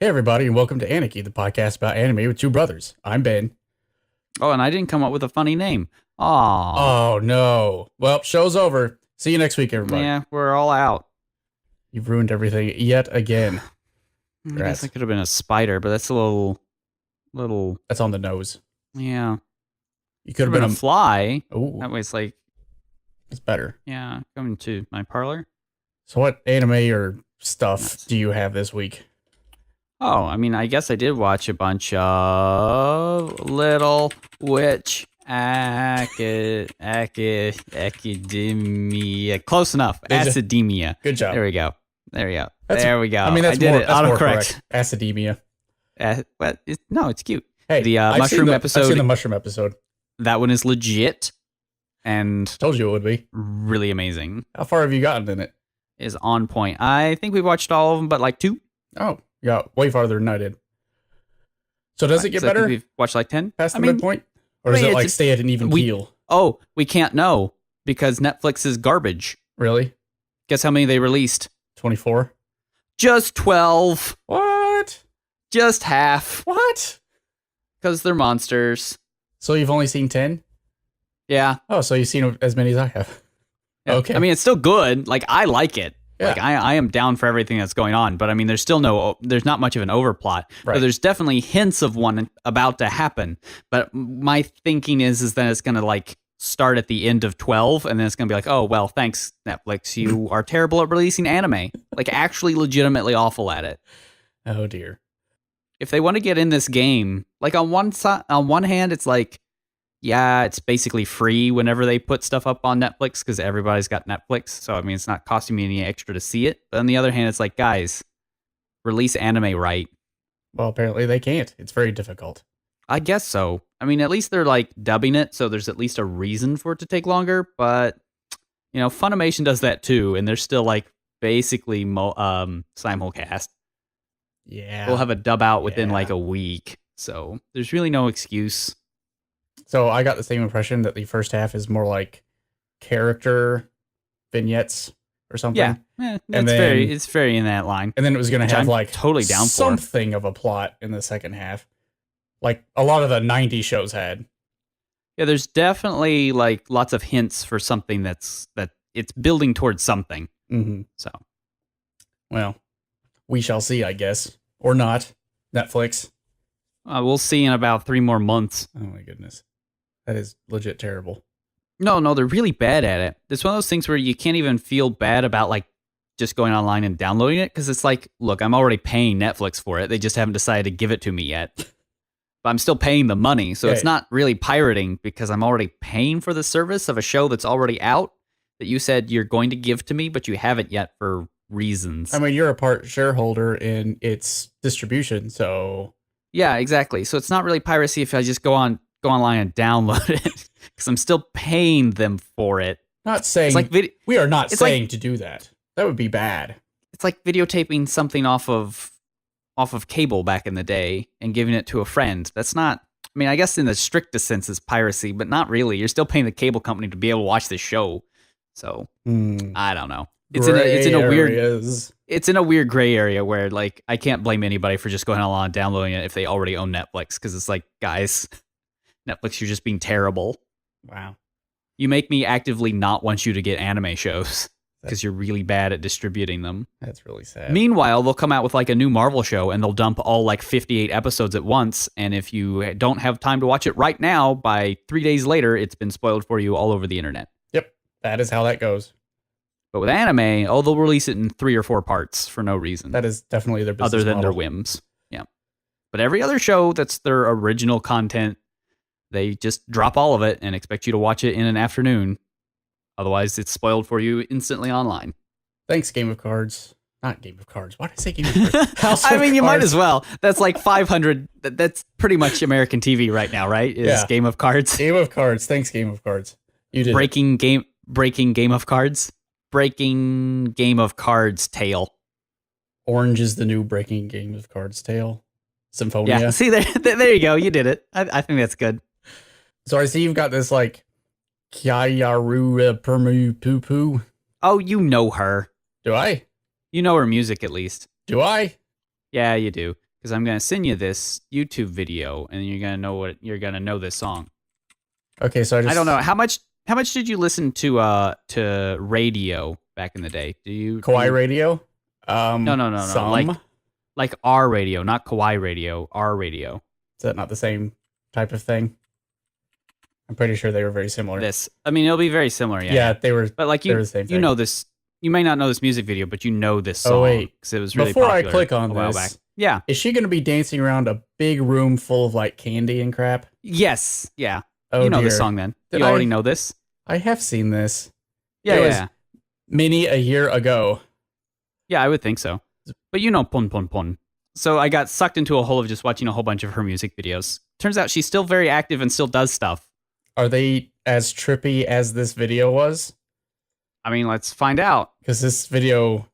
Hey everybody, and welcome to Aniki, the podcast about anime with two brothers. I'm Ben. Oh, and I didn't come up with a funny name. Aw. Oh no. Well, show's over. See you next week, everybody. Yeah, we're all out. You've ruined everything yet again. I guess I could have been a spider, but that's a little. That's on the nose. Yeah. You could have been a fly. Oh, that way it's like. It's better. Yeah, coming to my parlor. So what anime or stuff do you have this week? Oh, I mean, I guess I did watch a bunch of Little Witch Academia. Close enough. Academia. Good job. There we go. There we go. I mean, that's more correct. Academia. No, it's cute. Hey, the mushroom episode. I've seen the mushroom episode. That one is legit, and told you it would be really amazing. How far have you gotten in it? Is on point. I think we watched all of them, but like 2. Oh, you got way farther than I did. So does it get better? We've watched like 10 past the midpoint, or does it like stay at an even keel? Oh, we can't know because Netflix is garbage. Really? Guess how many they released? 24. Just 12. What? Just half. What? Because they're monsters. So you've only seen 10? Yeah. Oh, so you've seen as many as I have. Yeah. Okay. I mean, it's still good. Like, I like it. Yeah. Like, I am down for everything that's going on. But I mean, there's not much of an overplot. Right. But there's definitely hints of one about to happen. But my thinking is that it's going to like start at the end of 12. And then it's going to be like, oh, well, thanks, Netflix. You are terrible at releasing anime. Like, actually legitimately awful at it. Oh, dear. If they want to get in this game, like on one hand, it's like, yeah, it's basically free whenever they put stuff up on Netflix because everybody's got Netflix. So, I mean, it's not costing me any extra to see it. But on the other hand, it's like, guys, release anime right. Well, apparently they can't. It's very difficult. I guess so. I mean, at least they're like dubbing it. So there's at least a reason for it to take longer. But, you know, Funimation does that too. And they're still like basically simulcast. Yeah. We'll have a dub out within like a week. So there's really no excuse. So I got the same impression that the first half is more like character vignettes or something. Yeah, it's very in that line. And then it was going to have like totally down something of a plot in the second half, like a lot of the 90s shows had. Yeah, there's definitely like lots of hints for something that it's building towards something. Mm-hmm. So, well, we shall see, I guess, or not. Netflix. We'll see in about 3 more months. Oh my goodness. That is legit terrible. No, they're really bad at it. It's one of those things where you can't even feel bad about like just going online and downloading it because it's like, look, I'm already paying Netflix for it. They just haven't decided to give it to me yet. But I'm still paying the money. So it's not really pirating because I'm already paying for the service of a show that's already out that you said you're going to give to me, but you haven't yet for reasons. I mean, you're a part shareholder in its distribution, so... Yeah, exactly. So it's not really piracy if I just go online and download it because I'm still paying them for it. Not saying we are not saying to do that. That would be bad. It's like videotaping something off of cable back in the day and giving it to a friend. That's not. I mean, I guess in the strictest sense is piracy, but not really. You're still paying the cable company to be able to watch this show. So I don't know. It's in a weird gray area where like I can't blame anybody for just going online and downloading it if they already own Netflix because it's like, guys, Netflix, you're just being terrible. Wow. You make me actively not want you to get anime shows because you're really bad at distributing them. That's really sad. Meanwhile, they'll come out with like a new Marvel show and they'll dump all like 58 episodes at once. And if you don't have time to watch it right now, by 3 days later, it's been spoiled for you all over the internet. Yep. That is how that goes. But with anime, they'll release it in 3 or 4 parts for no reason. That is definitely their business other than model. Their whims. Yeah. But every other show that's their original content, they just drop all of it and expect you to watch it in an afternoon. Otherwise, it's spoiled for you instantly online. Thanks, Game of Cards. Not Game of Cards. Why did I say Game of Cards? I mean, you might as well. That's like 500. That's pretty much American TV right now, right? Is Game of Cards. Game of Cards. Thanks, Game of Cards. You did Breaking Game of Cards. Breaking Game of Cards tale. Orange is the new Breaking Game of Cards tale. Symphonia. Yeah, see, there you go. You did it. I think that's good. So I see you've got this like Kyary Pamyu poo poo. Oh, you know her. Do I? You know her music at least. Do I? Yeah, you do. because I'm gonna send you this YouTube video, and you're gonna know this song. Okay, so I don't know how much did you listen to radio back in the day? Kawaii Radio? No. Some. Like our radio, not Kawaii Radio. Our radio. Is that not the same type of thing? I'm pretty sure they were very similar. It'll be very similar. Yeah. Yeah, they were. But like they were the same thing. You know this. You may not know this music video, but you know this song. Oh wait, because it was really before popular I click on a while this. back. Yeah. Is she going to be dancing around a big room full of like candy and crap? Yes. Yeah. Oh, you know dear. this song then. Did you already I- know this. I have seen this. Yeah. It was Yeah. many a year ago. Yeah, I would think so. But you know Ponponpon. So I got sucked into a hole of just watching a whole bunch of her music videos. Turns out she's still very active and still does stuff. Are they as trippy as this video was? I mean, let's find out. Because this video,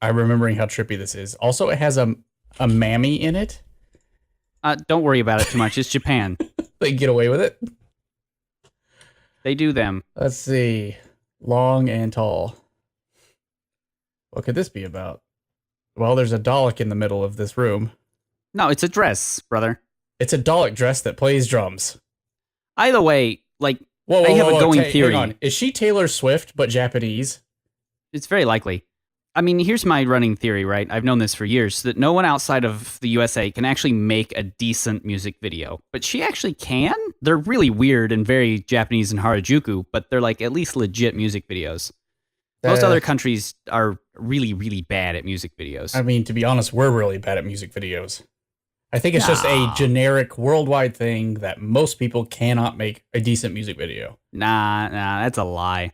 I'm remembering how trippy this is. Also, it has a mammy in it. Don't worry about it too much. It's Japan. They get away with it. They do them. Let's see. Long and tall. What could this be about? Well, there's a Dalek in the middle of this room. No, it's a dress, brother. It's a Dalek dress that plays drums. Either way, like, Whoa, I have a going hang theory. on. Is she Taylor Swift but Japanese? It's very likely. I mean, here's my running theory, right? I've known this for years, that no one outside of the USA can actually make a decent music video. But she actually can? They're really weird and very Japanese and Harajuku, but they're like at least legit music videos. Most other countries are really, really bad at music videos. I mean, to be honest, we're really bad at music videos. I think it's just a generic worldwide thing that most people cannot make a decent music video. Nah, that's a lie.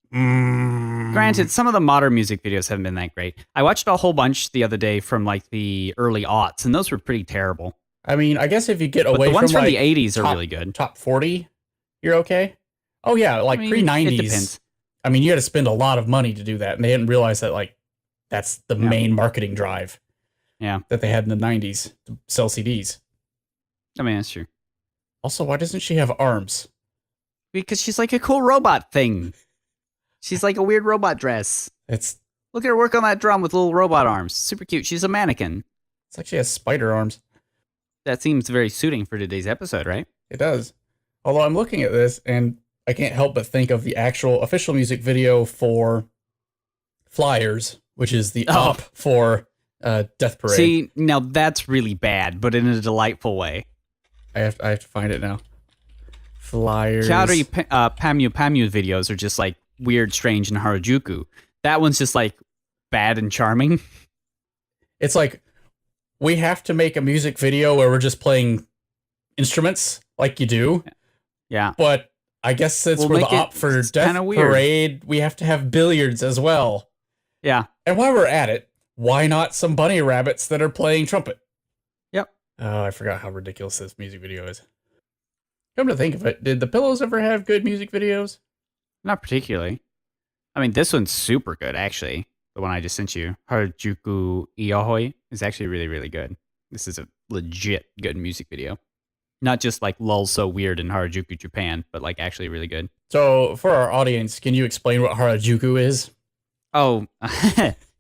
Granted, some of the modern music videos haven't been that great. I watched a whole bunch the other day from like the early aughts, and those were pretty terrible. I mean, I guess if you get away the ones from like, the 80s are really good. Top 40, you're okay? Oh yeah, like pre-90s. It depends. I mean, you had to spend a lot of money to do that, and they didn't realize that like that's the main marketing drive. Yeah. That they had in the 90s to sell CDs. I mean, that's true. Also, why doesn't she have arms? Because she's like a cool robot thing. She's like a weird robot dress. Look at her work on that drum with little robot arms. Super cute. She's a mannequin. It's like she has spider arms. That seems very suiting for today's episode, right? It does. Although I'm looking at this and I can't help but think of the actual official music video for Flyers, which is the op for Death Parade. See, now that's really bad, but in a delightful way. I have to find it now. Flyers. Kyary, Pamyu videos are just like weird, strange, and Harajuku. That one's just like bad and charming. It's like we have to make a music video where we're just playing instruments like you do. Yeah. But I guess since we're the op for Death Parade, we have to have billiards as well. Yeah. And while we're at it, why not some bunny rabbits that are playing trumpet? Yep. Oh, I forgot how ridiculous this music video is. Come to think of it, did the Pillows ever have good music videos? Not particularly. I mean, this one's super good, actually. The one I just sent you, Harajuku Iyahoi, is actually really, really good. This is a legit good music video. Not just like lol so weird in Harajuku, Japan, but like actually really good. So for our audience, can you explain what Harajuku is? Oh,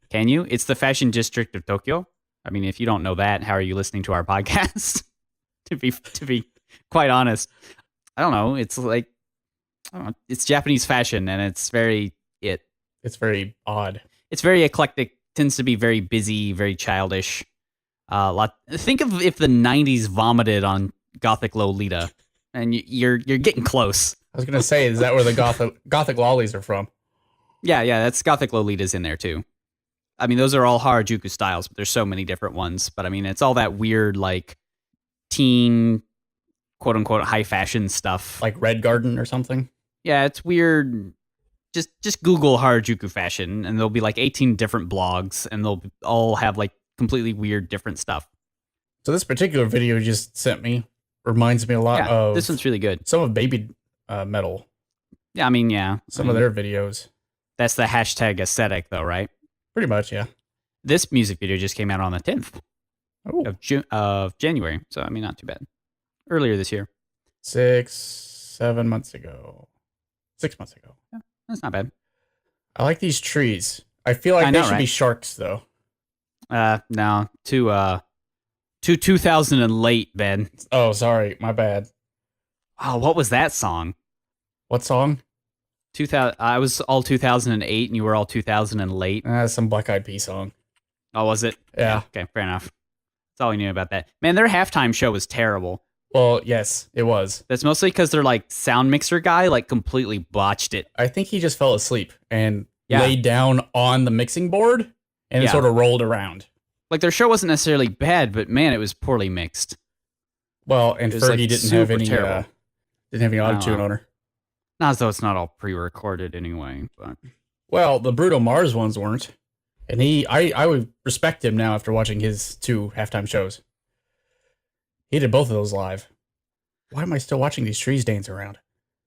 can you? It's the fashion district of Tokyo. I mean, if you don't know that, how are you listening to our podcast? to be quite honest, I don't know. It's like, I don't know, it's Japanese fashion, and it's very It's very odd. It's very eclectic. Tends to be very busy, very childish. Think of if the '90s vomited on Gothic Lolita, and you're getting close. I was gonna say, is that where the Gothic lollies are from? Yeah, that's Gothic Lolita's in there too. I mean, those are all Harajuku styles, but there's so many different ones. But I mean, it's all that weird, like, teen, quote unquote, high fashion stuff. Like Red Garden or something? Yeah, it's weird. Just Google Harajuku fashion, and there'll be like 18 different blogs, and they'll all have like completely weird, different stuff. So this particular video you just sent me reminds me a lot of... This one's really good. Some of Baby Metal. Yeah, I mean, yeah. Some of their videos. That's the hashtag aesthetic, though, right? Pretty much, yeah. This music video just came out on the 10th of January, so I mean, not too bad. Earlier this year. 7 months ago. 6 months ago. Yeah, that's not bad. I like these trees. I feel like they should be sharks, though. No, too To 2000 and late, Ben. Oh, sorry, my bad. Oh, what was that song? What song? 2000. I was all 2008, and you were all 2000 and late. Some Black Eyed Peas song. Oh, was it? Yeah. Okay, fair enough. That's all we knew about that. Man, their halftime show was terrible. Well, yes, it was. That's mostly because their like sound mixer guy like completely botched it. I think he just fell asleep and laid down on the mixing board and sort of rolled around. Like their show wasn't necessarily bad, but man, it was poorly mixed. Well, and Fergie didn't have any auto-tune on her. Not as though it's not all pre-recorded anyway, but well, the Bruno Mars ones weren't. And I would respect him now after watching his 2 halftime shows. He did both of those live. Why am I still watching these trees dance around?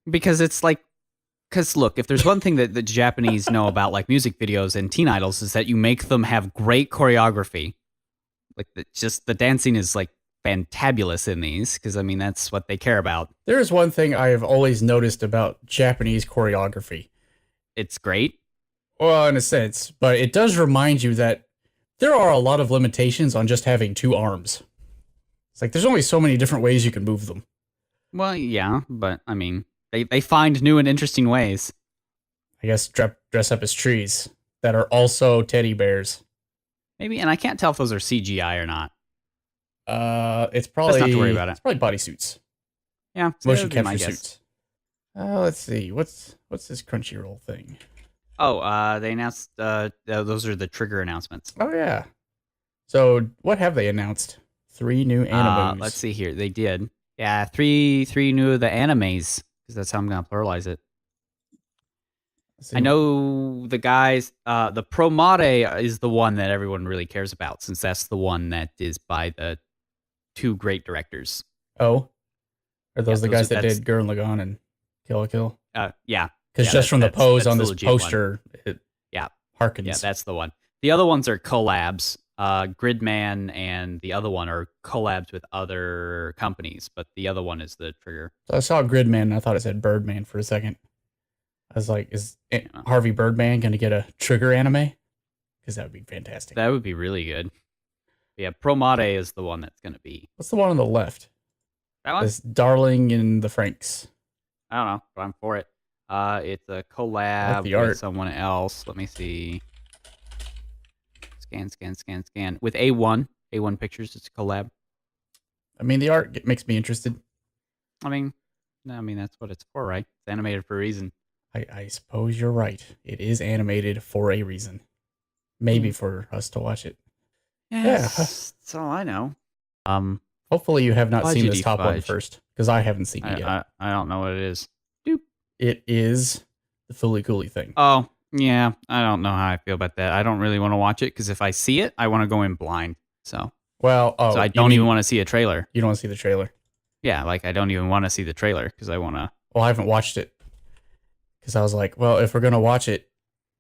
Because it's like, because look, if there's one thing that the Japanese know about like music videos and teen idols is that you make them have great choreography. Like the dancing is like fantabulous in these because I mean that's what they care about. There is one thing I have always noticed about Japanese choreography. It's great. Well, in a sense, but it does remind you that there are a lot of limitations on just having 2 arms. It's like there's only so many different ways you can move them. Well, yeah, but I mean, they find new and interesting ways. I guess dress up as trees that are also teddy bears. Maybe, and I can't tell if those are CGI or not. It's probably not to worry about it. It's probably bodysuits. Yeah, motion capture suits. Let's see. What's this Crunchyroll thing? Oh, they announced. Those are the trigger announcements. Oh yeah. So what have they announced? 3 new animes. Let's see here. They did. Yeah, three new of the animes because that's how I'm gonna pluralize it. I know the guys. The Promare is the one that everyone really cares about since that's the one that is by the 2 great directors. Oh, are those the guys that did Gurren Lagann and Kill la Kill? Yeah. Because just from the pose on this poster, it harkens. Yeah, that's the one. The other ones are collabs. Gridman and the other one are collabs with other companies, but the other one is the trigger. So I saw Gridman and I thought it said Birdman for a second. I was like, is Harvey Birdman going to get a trigger anime? Because that would be fantastic. That would be really good. Yeah, Promare is the one that's going to be. What's the one on the left? That one? This Darling in the Franxx. I don't know, but I'm for it. It's a collab with someone else. Let me see. Scan. With A1 Pictures, it's a collab. I mean, the art makes me interested. I mean, that's what it's for, right? It's animated for a reason. I suppose you're right. It is animated for a reason. Maybe for us to watch it. Yes, that's all I know. Hopefully you have not seen this top one first, because I haven't seen it yet. I don't know what it is. It is the Fooly Cooly thing. Oh, yeah. I don't know how I feel about that. I don't really want to watch it, because if I see it, I want to go in blind. So I don't even want to see a trailer. You don't want to see the trailer? Yeah, like I don't even want to see the trailer, because I want to... Well, I haven't watched it. Because I was like, well, if we're going to watch it,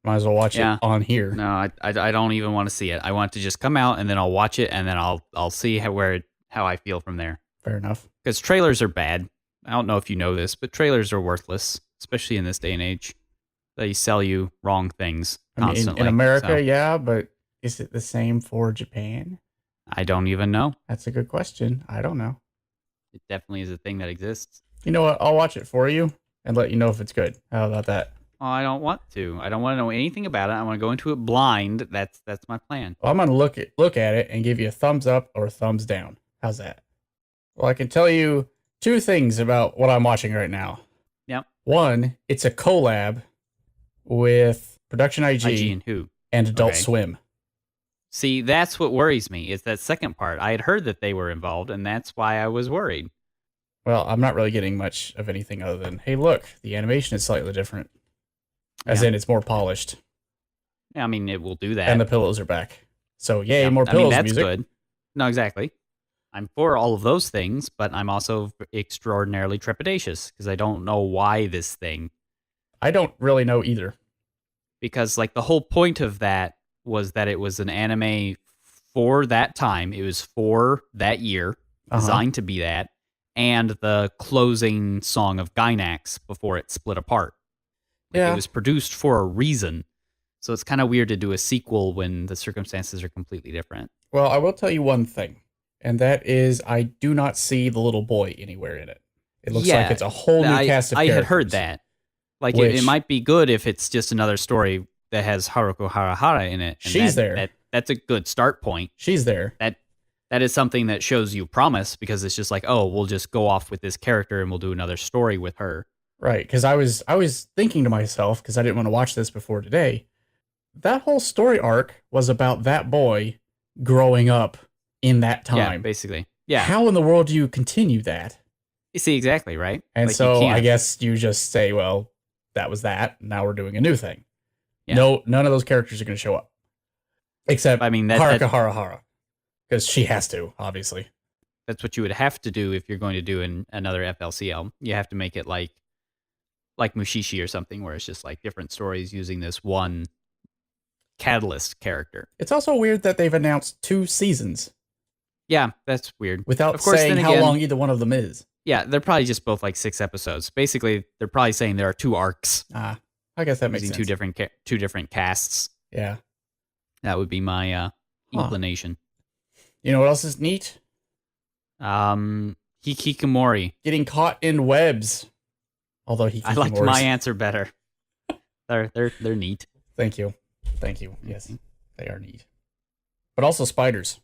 might as well watch it on here. No, I don't even want to see it. I want it to just come out, and then I'll watch it, and then I'll see how I feel from there. Fair enough. Because trailers are bad. I don't know if you know this, but trailers are worthless, especially in this day and age. They sell you wrong things constantly. In America, yeah, but is it the same for Japan? I don't even know. That's a good question. I don't know. It definitely is a thing that exists. You know what? I'll watch it for you and let you know if it's good. How about that? Oh, I don't want to. I don't want to know anything about it. I want to go into it blind. That's my plan. Well, I'm going to look at it and give you a thumbs up or a thumbs down. How's that? Well, I can tell you 2 things about what I'm watching right now. Yep. One, it's a collab with Production I.G. and who? And Adult Swim. See, that's what worries me, is that second part. I had heard that they were involved, and that's why I was worried. Well, I'm not really getting much of anything other than, hey, look, the animation is slightly different. As in, it's more polished. Yeah, I mean, it will do that. And the pillows are back. So, yay, more pillows that's music. Good. No, exactly. I'm for all of those things, but I'm also extraordinarily trepidatious because I don't know why this thing. I don't really know either. Because, like, the whole point of that was that it was an anime for that time. It was for that year, designed to be that, and the closing song of Gainax before it split apart. Like, it was produced for a reason. So it's kind of weird to do a sequel when the circumstances are completely different. Well, I will tell you one thing. and that is I do not see the little boy anywhere in it. It looks Yeah, like it's a whole new cast of I characters. had heard that. Like, Which- it might be good if it's just another story that has Haruko Harahara in it. And She's there. That's a good start point. She's there. That is something that shows you promise, because it's just like, oh, we'll just go off with this character and we'll do another story with her. Right, because I was thinking to myself, because I didn't want to watch this before today, that whole story arc was about that boy growing up in that time. Yeah, basically. Yeah. How in the world do you continue that? You see, exactly, right? And Like, you so can't. I guess you just say, well, that was that. Now we're doing a new thing. Yeah. No, none of those characters are going to show up. Except I mean, Haruka Harahara. Because she has to, obviously. that's what you would have to do if you're going to do another FLCL. You have to make it like Mushishi or something, where it's just like different stories using this one catalyst character. It's also weird that they've announced 2 seasons Yeah, that's weird. without Of course, saying then how again- long either one of them is. Yeah, they're probably just both like 6 episodes. Basically, they're probably saying there are 2 arcs I guess that makes using sense. two different casts. Yeah. That would be my inclination. You know what else is neat? Hikikomori. Getting caught in webs. Although I liked my answer better. They're neat. Thank you. Yes, they are neat. But also spiders.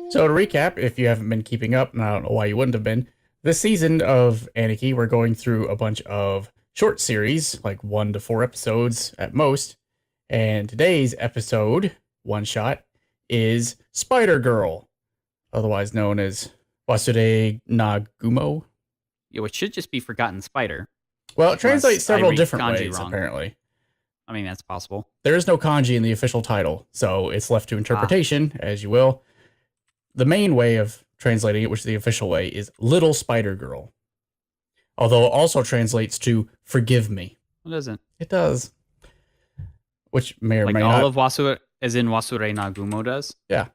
So to recap, if you haven't been keeping up, and I don't know why you wouldn't have been, this season of Aniki, we're going through a bunch of short series, like 1 to 4 episodes at most. And today's episode, one shot, is Spider Girl, otherwise known as Wasurenagumo. Yeah, which should just be Forgotten Spider. Well, it translates Unless I several read different kanji ways, wrong. apparently. I mean, that's possible. There is no kanji in the official title, so it's left to interpretation, as you will. The main way of translating it, which is the official way, is Little Spider Girl. Although it also translates to Forgive Me. It doesn't. It does. Which may or Like may all not. of Wasure, as in Wasurenagumo does. Yeah.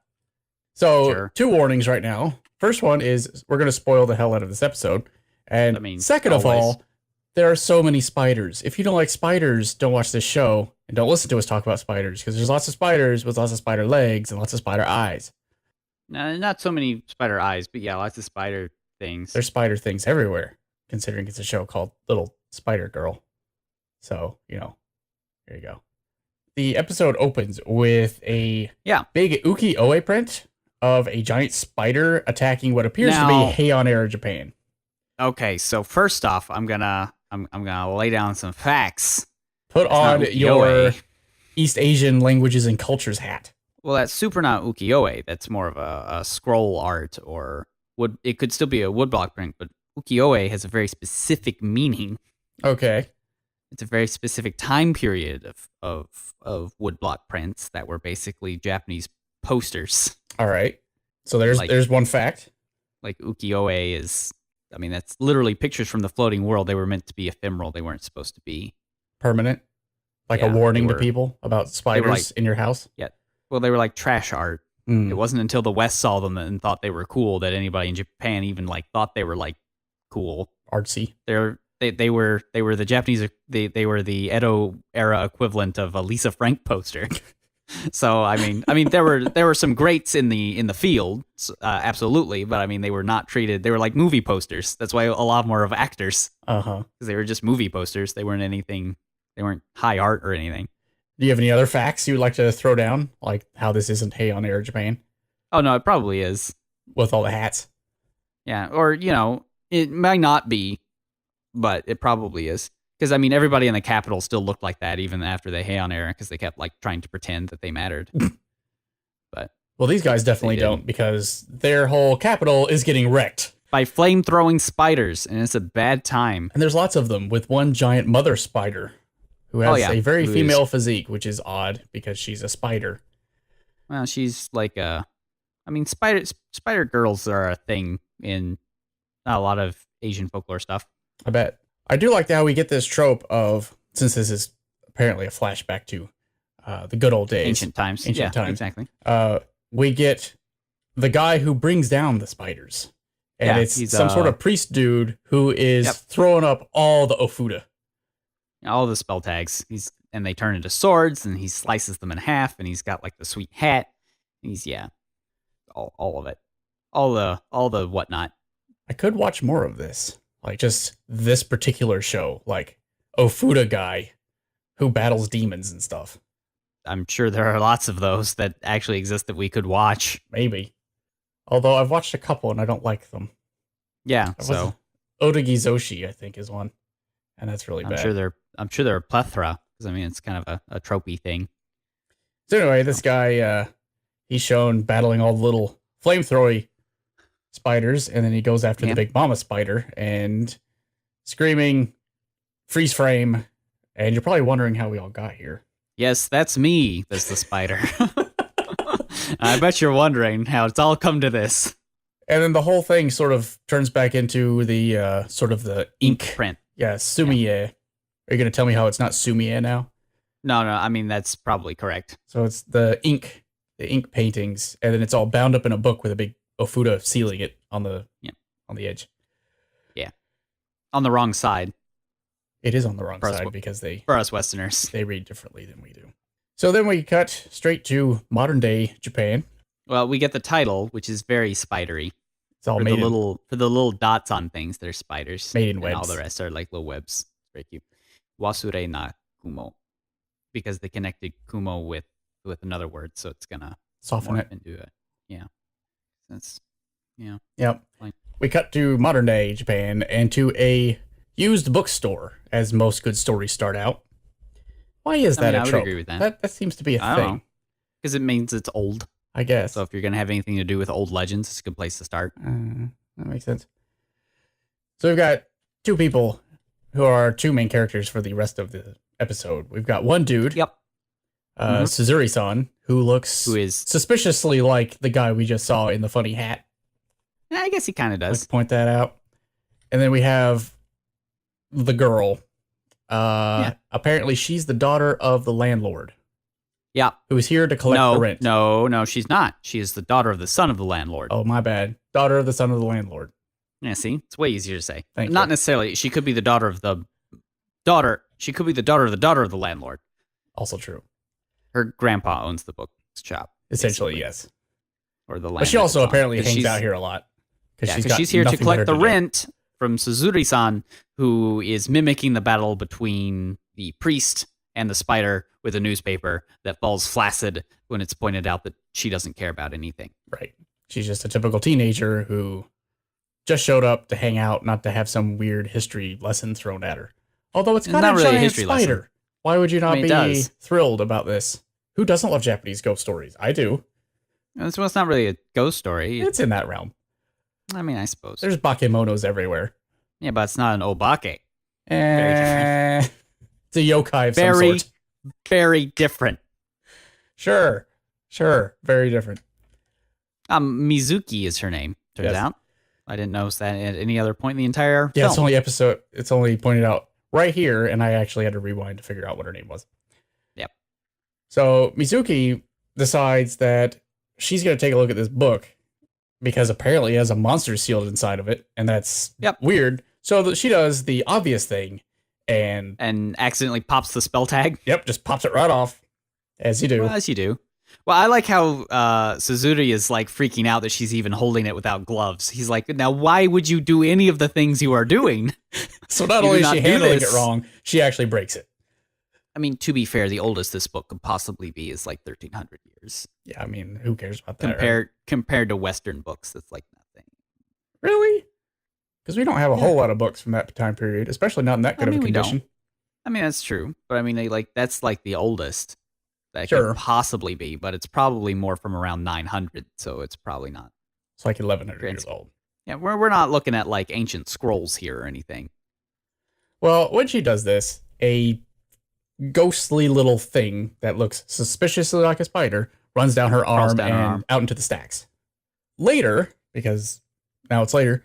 So, Sure. 2 warnings right now. First one is we're going to spoil the hell out of this episode. And I mean, second of always. all, there are so many spiders. If you don't like spiders, don't watch this show and don't listen to us talk about spiders, because there's lots of spiders with lots of spider legs and lots of spider eyes. Not so many spider eyes, but yeah, lots of spider things. There's spider things everywhere, considering it's a show called Little Spider Girl. So, there you go. The episode opens with a big Ukiyo-e print of a giant spider attacking what appears to Now- be Heian era Japan. Okay, so first off, I'm gonna lay down some facts. Put It's not on Ukiyo-e. your East Asian languages and cultures hat. Well, that's super not Ukiyo-e. That's more of a scroll art or wood. It could still be a woodblock print, but Ukiyo-e has a very specific meaning. Okay. It's a very specific time period of woodblock prints that were basically Japanese posters. All right. So there's one fact. Like Ukiyo-e is, I mean, that's literally pictures from the floating world. They were meant to be ephemeral. They weren't supposed to be Permanent. Like Yeah, a warning they to were- people about spiders in your house. Well, they were like trash art. Mm. It wasn't until the West saw them and thought they were cool that anybody in Japan even like thought they were like cool. Artsy. They were the Japanese. They were the Edo era equivalent of a Lisa Frank poster. So I mean there were some greats in the field, absolutely, but I mean they were not treated. They were like movie posters. That's why a lot more of actors, Uh-huh. because they were just movie posters. They weren't anything. They weren't high art or anything. Do you have any other facts you would like to throw down? Like how this isn't Heian era Japan Oh no, it probably is. with all the hats? Yeah, or it might not be, but it probably is. Because, I mean, everybody in the capital still looked like that even after the Heian era, because they kept, like, trying to pretend that they mattered. But Well, these guys definitely They didn't. don't, because their whole capital is getting wrecked. by flame-throwing spiders, and it's a bad time. And there's lots of them, with one giant mother spider who has a very who female physique, which is odd because she's a spider. Well, she's like I mean, spider girls are a thing in a lot of Asian folklore stuff. I bet. I do like how we get this trope of since this is apparently a flashback to the good old days, Ancient times. Ancient times. Exactly. We get the guy who brings down the spiders. And Yeah, it's he's, some sort of priest dude who is throwing up all the Ofuda. All the spell tags. And they turn into swords, and he slices them in half, and he's got like the sweet hat. He's all of it. All the whatnot. I could watch more of this. Like just this particular show. Like Ofuda guy who battles demons and stuff. I'm sure there are lots of those that actually exist that we could watch. Maybe. Although I've watched a couple and I don't like them. Yeah, so Odagizoshi, I think, is one. And that's really bad. I'm sure there are a plethora, because I mean it's kind of a tropey thing. So anyway, this guy he's shown battling all the little flamethrowy spiders, and then he goes after the big mama spider and screaming freeze frame, and you're probably wondering how we all got here. Yes, that's me. That's the spider. I bet you're wondering how it's all come to this. And then the whole thing sort of turns back into the sort of the ink print. Yeah, Sumi-e. Yeah. Are you going to tell me how it's not Sumi-e now? No, I mean, that's probably correct. So it's the ink paintings, and then it's all bound up in a book with a big Ofuda sealing it on the edge. Yeah. On the wrong side. It is on the wrong side because for us Westerners, they read differently than we do. So then we cut straight to modern day Japan. Well, we get the title, which is very spidery. It's all for made the little dots on things. They're spiders. Made in and webs. All the rest are like little webs. Very cute. Wasurenagumo, because they connected Kumo with another word, so it's gonna soften it into it. Yeah, that's Yep. Fine. We cut to modern day Japan and to a used bookstore, as most good stories start out. Why is that a trope? I would agree with that. That seems to be a thing. Because it means it's old. I guess. So if you're going to have anything to do with old legends, it's a good place to start. That makes sense. So we've got two people who are two main characters for the rest of the episode. We've got one dude, Suzuri-san, who is suspiciously like the guy we just saw in the funny hat. I guess he kind of does. Let's point that out. And then we have the girl. Apparently she's the daughter of the landlord. Yeah. Who is here to collect the rent. No, she's not. She is the daughter of the son of the landlord. Oh, my bad. Daughter of the son of the landlord. Yeah, see? It's way easier to say. Not necessarily. She could be the daughter of the daughter. She could be the daughter of the landlord. Also true. Her grandpa owns the book shop. Essentially, basically. yes. Or the land. But she also apparently hangs out here a lot. Because she's here to collect the rent from Suzuri-san, who is mimicking the battle between the priest and the spider with a newspaper that falls flaccid when it's pointed out that she doesn't care about anything. Right. She's just a typical teenager who just showed up to hang out, not to have some weird history lesson thrown at her. Although it's got a really giant history spider. lesson. Why would you not be thrilled about this? Who doesn't love Japanese ghost stories? I do. Well, it's not really a ghost story. It's in that realm. I mean, I suppose. There's bakemonos everywhere. Yeah, but it's not an obake. It's a yokai of some sort. Very different. Sure. Very different. Mizuki is her name, turns out. I didn't notice that at any other point in the entire film. It's only pointed out right here, and I actually had to rewind to figure out what her name was. Yep. So Mizuki decides that she's going to take a look at this book because apparently it has a monster sealed inside of it, and that's weird. So she does the obvious thing and accidentally pops the spell tag. Yep, just pops it right off, as you do. Well, as you do. Well, I like how Suzuri is like freaking out that she's even holding it without gloves. He's like, now why would you do any of the things you are doing? So not only is she handling it wrong, she actually breaks it. I mean, to be fair, the oldest this book could possibly be is like 1,300 years. Yeah, I mean, who cares about that? Compared to Western books, that's like nothing. Really? Because we don't have a whole lot of books from that time period, especially not in that good of a condition. I mean, that's true. But I mean, that's like the oldest that could possibly be, but it's probably more from around 900, so it's probably not. It's like 1,100 years old. Yeah, we're not looking at like ancient scrolls here or anything. Well, when she does this, a ghostly little thing that looks suspiciously like a spider runs down her arm and out into the stacks. Later, because now it's later,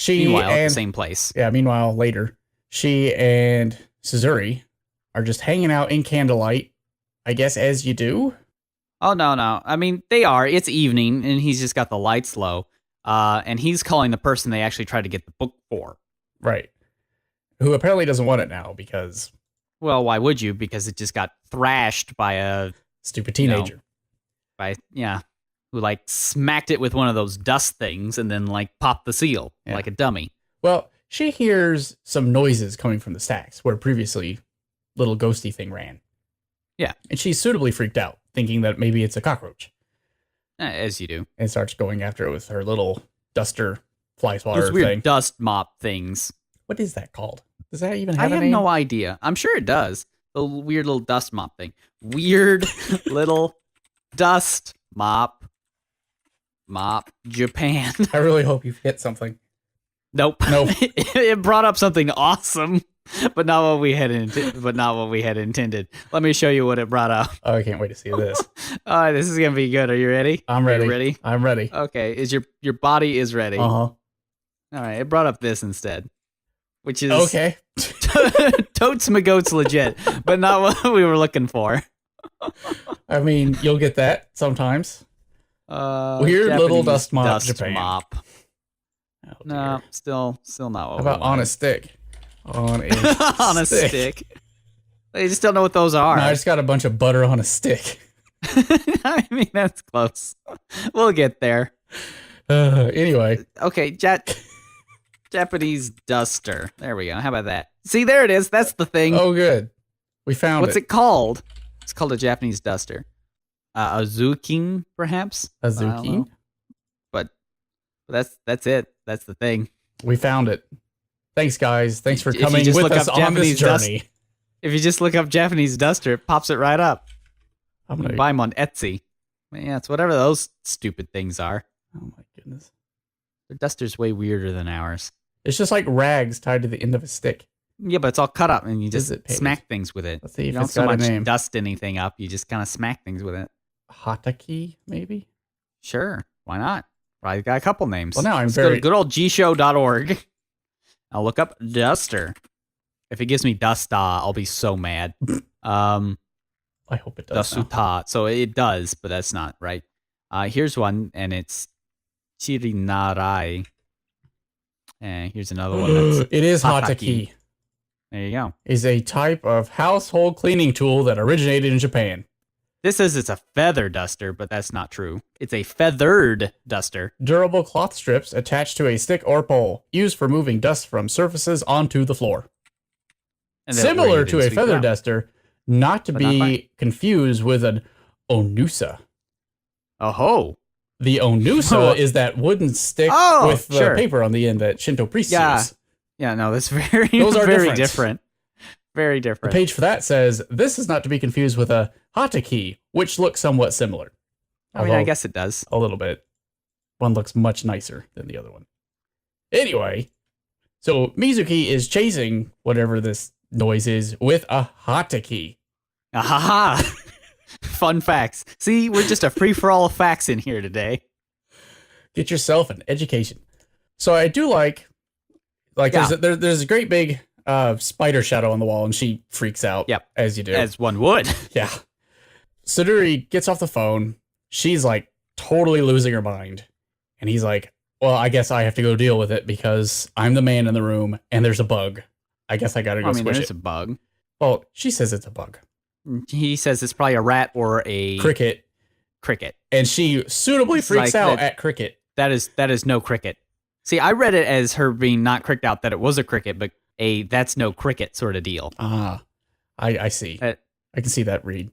meanwhile, at the same place. Yeah, meanwhile, later, she and Suzuri are just hanging out in candlelight, I guess, as you do. Oh, no. I mean, they are. It's evening, and he's just got the lights low. And he's calling the person they actually tried to get the book for. Right. Who apparently doesn't want it now because... Well, why would you? Because it just got thrashed by a... Stupid teenager. Who, like, smacked it with one of those dust things and then, like, popped the seal like a dummy. Well, she hears some noises coming from the stacks where previously little ghosty thing ran. Yeah. And she's suitably freaked out, thinking that maybe it's a cockroach. As you do. And starts going after it with her little duster fly swatter Those weird thing. dust mop things. What is that called? Does that even have a name? I have no idea. I'm sure it does. The weird little dust mop thing. Weird little dust mop. Mop Japan. I really hope you hit something. Nope. It brought up something awesome, but not what we had intended. Let me show you what it brought up. Oh, I can't wait to see this. This is gonna be good. Are you ready? I'm ready. Are you ready? I'm ready. Okay. Is your body is ready? All right. It brought up this instead, which is okay. Totes my goats legit, but not what we were looking for. I mean, you'll get that sometimes. Weird Japanese little dust mop Japan. Mop. Oh, No, still not what. How about on a stick? On a on a stick. They just don't know what those are. No, I just got a bunch of butter on a stick. I mean, that's close. We'll get there. Anyway. Okay, Japanese duster. There we go. How about that? See, there it is. That's the thing. Oh, good. We found What's it called? It's called a Japanese duster. A zuking, perhaps? A zuking? But that's it. That's the thing. We found it. Thanks, guys. Thanks for If you coming just with look us up on Japanese this journey. If you just look up Japanese duster, it pops it right up. I'm You gonna can buy them on Etsy. Yeah, it's whatever those stupid things are. Oh my goodness. Their duster's way weirder than ours. It's just like rags tied to the end of a stick. Yeah, but it's all cut up, and you just Is it paid? smack things with it. Let's see You if don't it's so got a much name. dust anything up. You just kind of smack things with it. Hataki, maybe? Sure, why not? Probably got a couple names. Well, now I'm Let's very... go to good old gshow.org. I'll look up duster. If it gives me dusta, I'll be so mad. I hope it does. Dasuta. So it does, but that's not right. Here's one, and it's chirinarai. And here's another one. That's It is Hataki. Hataki. There you go. Is a type of household cleaning tool that originated in Japan. This says it's a feather duster, but that's not true. It's a feathered duster. Durable cloth strips attached to a stick or pole, used for moving dust from surfaces onto the floor. And then Similar where you to didn't a speak feather about. duster, not to But not be quite. confused with an Onusa. Oh ho. The Onusa is that wooden stick Oh, with the sure. paper on the end that Shinto priests Yeah. use. Yeah, no, that's very, Those are very different. different. Very The different. page for that says, this is not to be confused with a Hataki, which looks somewhat similar. I mean, I Although guess it does. a little bit. One looks much nicer than the other one. Anyway, so Mizuki is chasing whatever this noise is with a Hataki. Ahaha. Fun facts. See, we're just a free-for-all of facts in here today. Get yourself an education. So I do like Yeah. there's a great big spider shadow on the wall, and she freaks out. Yep. As you do. As one would. Yeah. Sudori gets off the phone. She's like totally losing her mind. And he's like, well, I guess I have to go deal with it because I'm the man in the room and there's a bug. I guess I gotta go I mean, squish there's it. a bug. Well, she says it's a bug. He says it's probably a rat or a Cricket. And she suitably It's freaks like out that- at cricket. That is no cricket. See, I read it as her being not cricked out that it was a cricket, but a that's no cricket sort of deal. Ah, I see. Uh, I can see that read.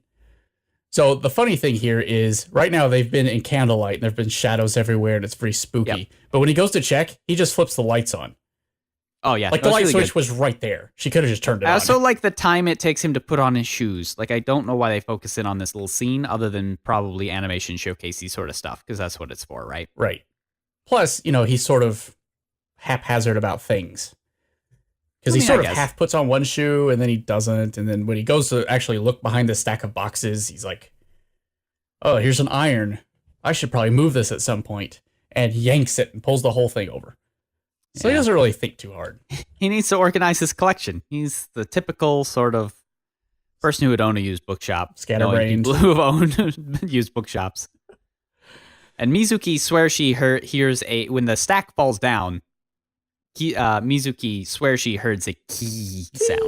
So the funny thing here is right now they've been in candlelight and there've been shadows everywhere and it's very spooky. Yep. But when he goes to check, he just flips the lights on. Oh yeah, Like no, the it's light really switch was right there. She could have just turned it I on. also like the time it takes him to put on his shoes. Like, I don't know why they focus in on this little scene other than probably animation showcasey sort of stuff, because that's what it's for, right? Right. Plus, he's sort of haphazard about things. Because he sort of guess. half puts on one shoe and then he doesn't. And then when he goes to actually look behind the stack of boxes, he's like, oh, here's an iron. I should probably move this at some point. And yanks it and pulls the whole thing over. So he Yeah. doesn't really think too hard. He needs to organize his collection. He's the typical sort of Person who would own a used bookshop. Scatterbrained. People who have owned used bookshops. And Mizuki swears she hears when the stack falls down, Mizuki swears she hears a key sound.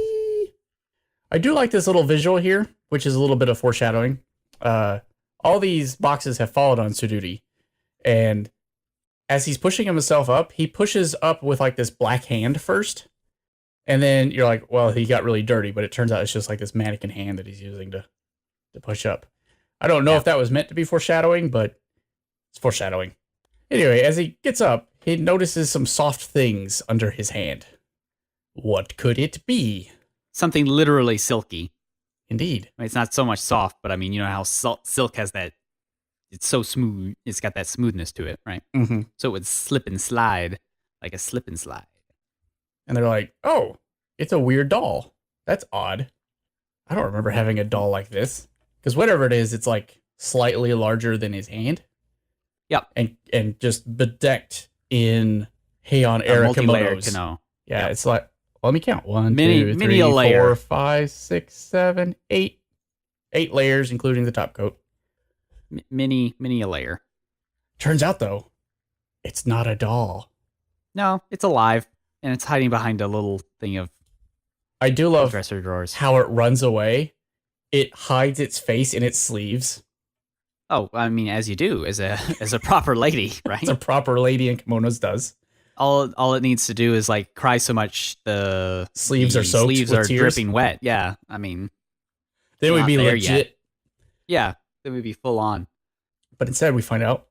I do like this little visual here, which is a little bit of foreshadowing. All these boxes have fallen on Tsururi, and as he's pushing himself up, he pushes up with like this black hand first, and then you're like, well, he got really dirty, but it turns out it's just like this mannequin hand that he's using to push up. I don't know if that was meant to be foreshadowing, but it's foreshadowing. Anyway, as he gets up, he notices some soft things under his hand. What could it be? Something literally silky. Indeed. I mean, it's not so much soft, but I mean, you know how silk has that. It's so smooth. It's got that smoothness to it, right? Mm-hmm. So it would slip and slide like a slip and slide. And they're like, oh, it's a weird doll. That's odd. I don't remember having a doll like this. Because whatever it is, it's like slightly larger than his hand. Yep. And just bedecked in Heian era kimonos. Yeah, yep. It's like, let me count. 1, 2, 3, 4, 5, 6, 7, 8. 8 layers, including the top coat. Mini a layer. Turns out, though, it's not a doll. No, it's alive. And it's hiding behind a little thing of I do love dresser drawers. How it runs away. It hides its face in its sleeves. Oh, I mean, as you do, as a proper lady, right? As a proper lady in kimonos does. All it needs to do is like cry so much the sleeves are soaked. Sleeves with are tears. dripping wet. Yeah, I mean, then we'd be legit. Yet. Yeah, then we'd be full on. But instead, we find out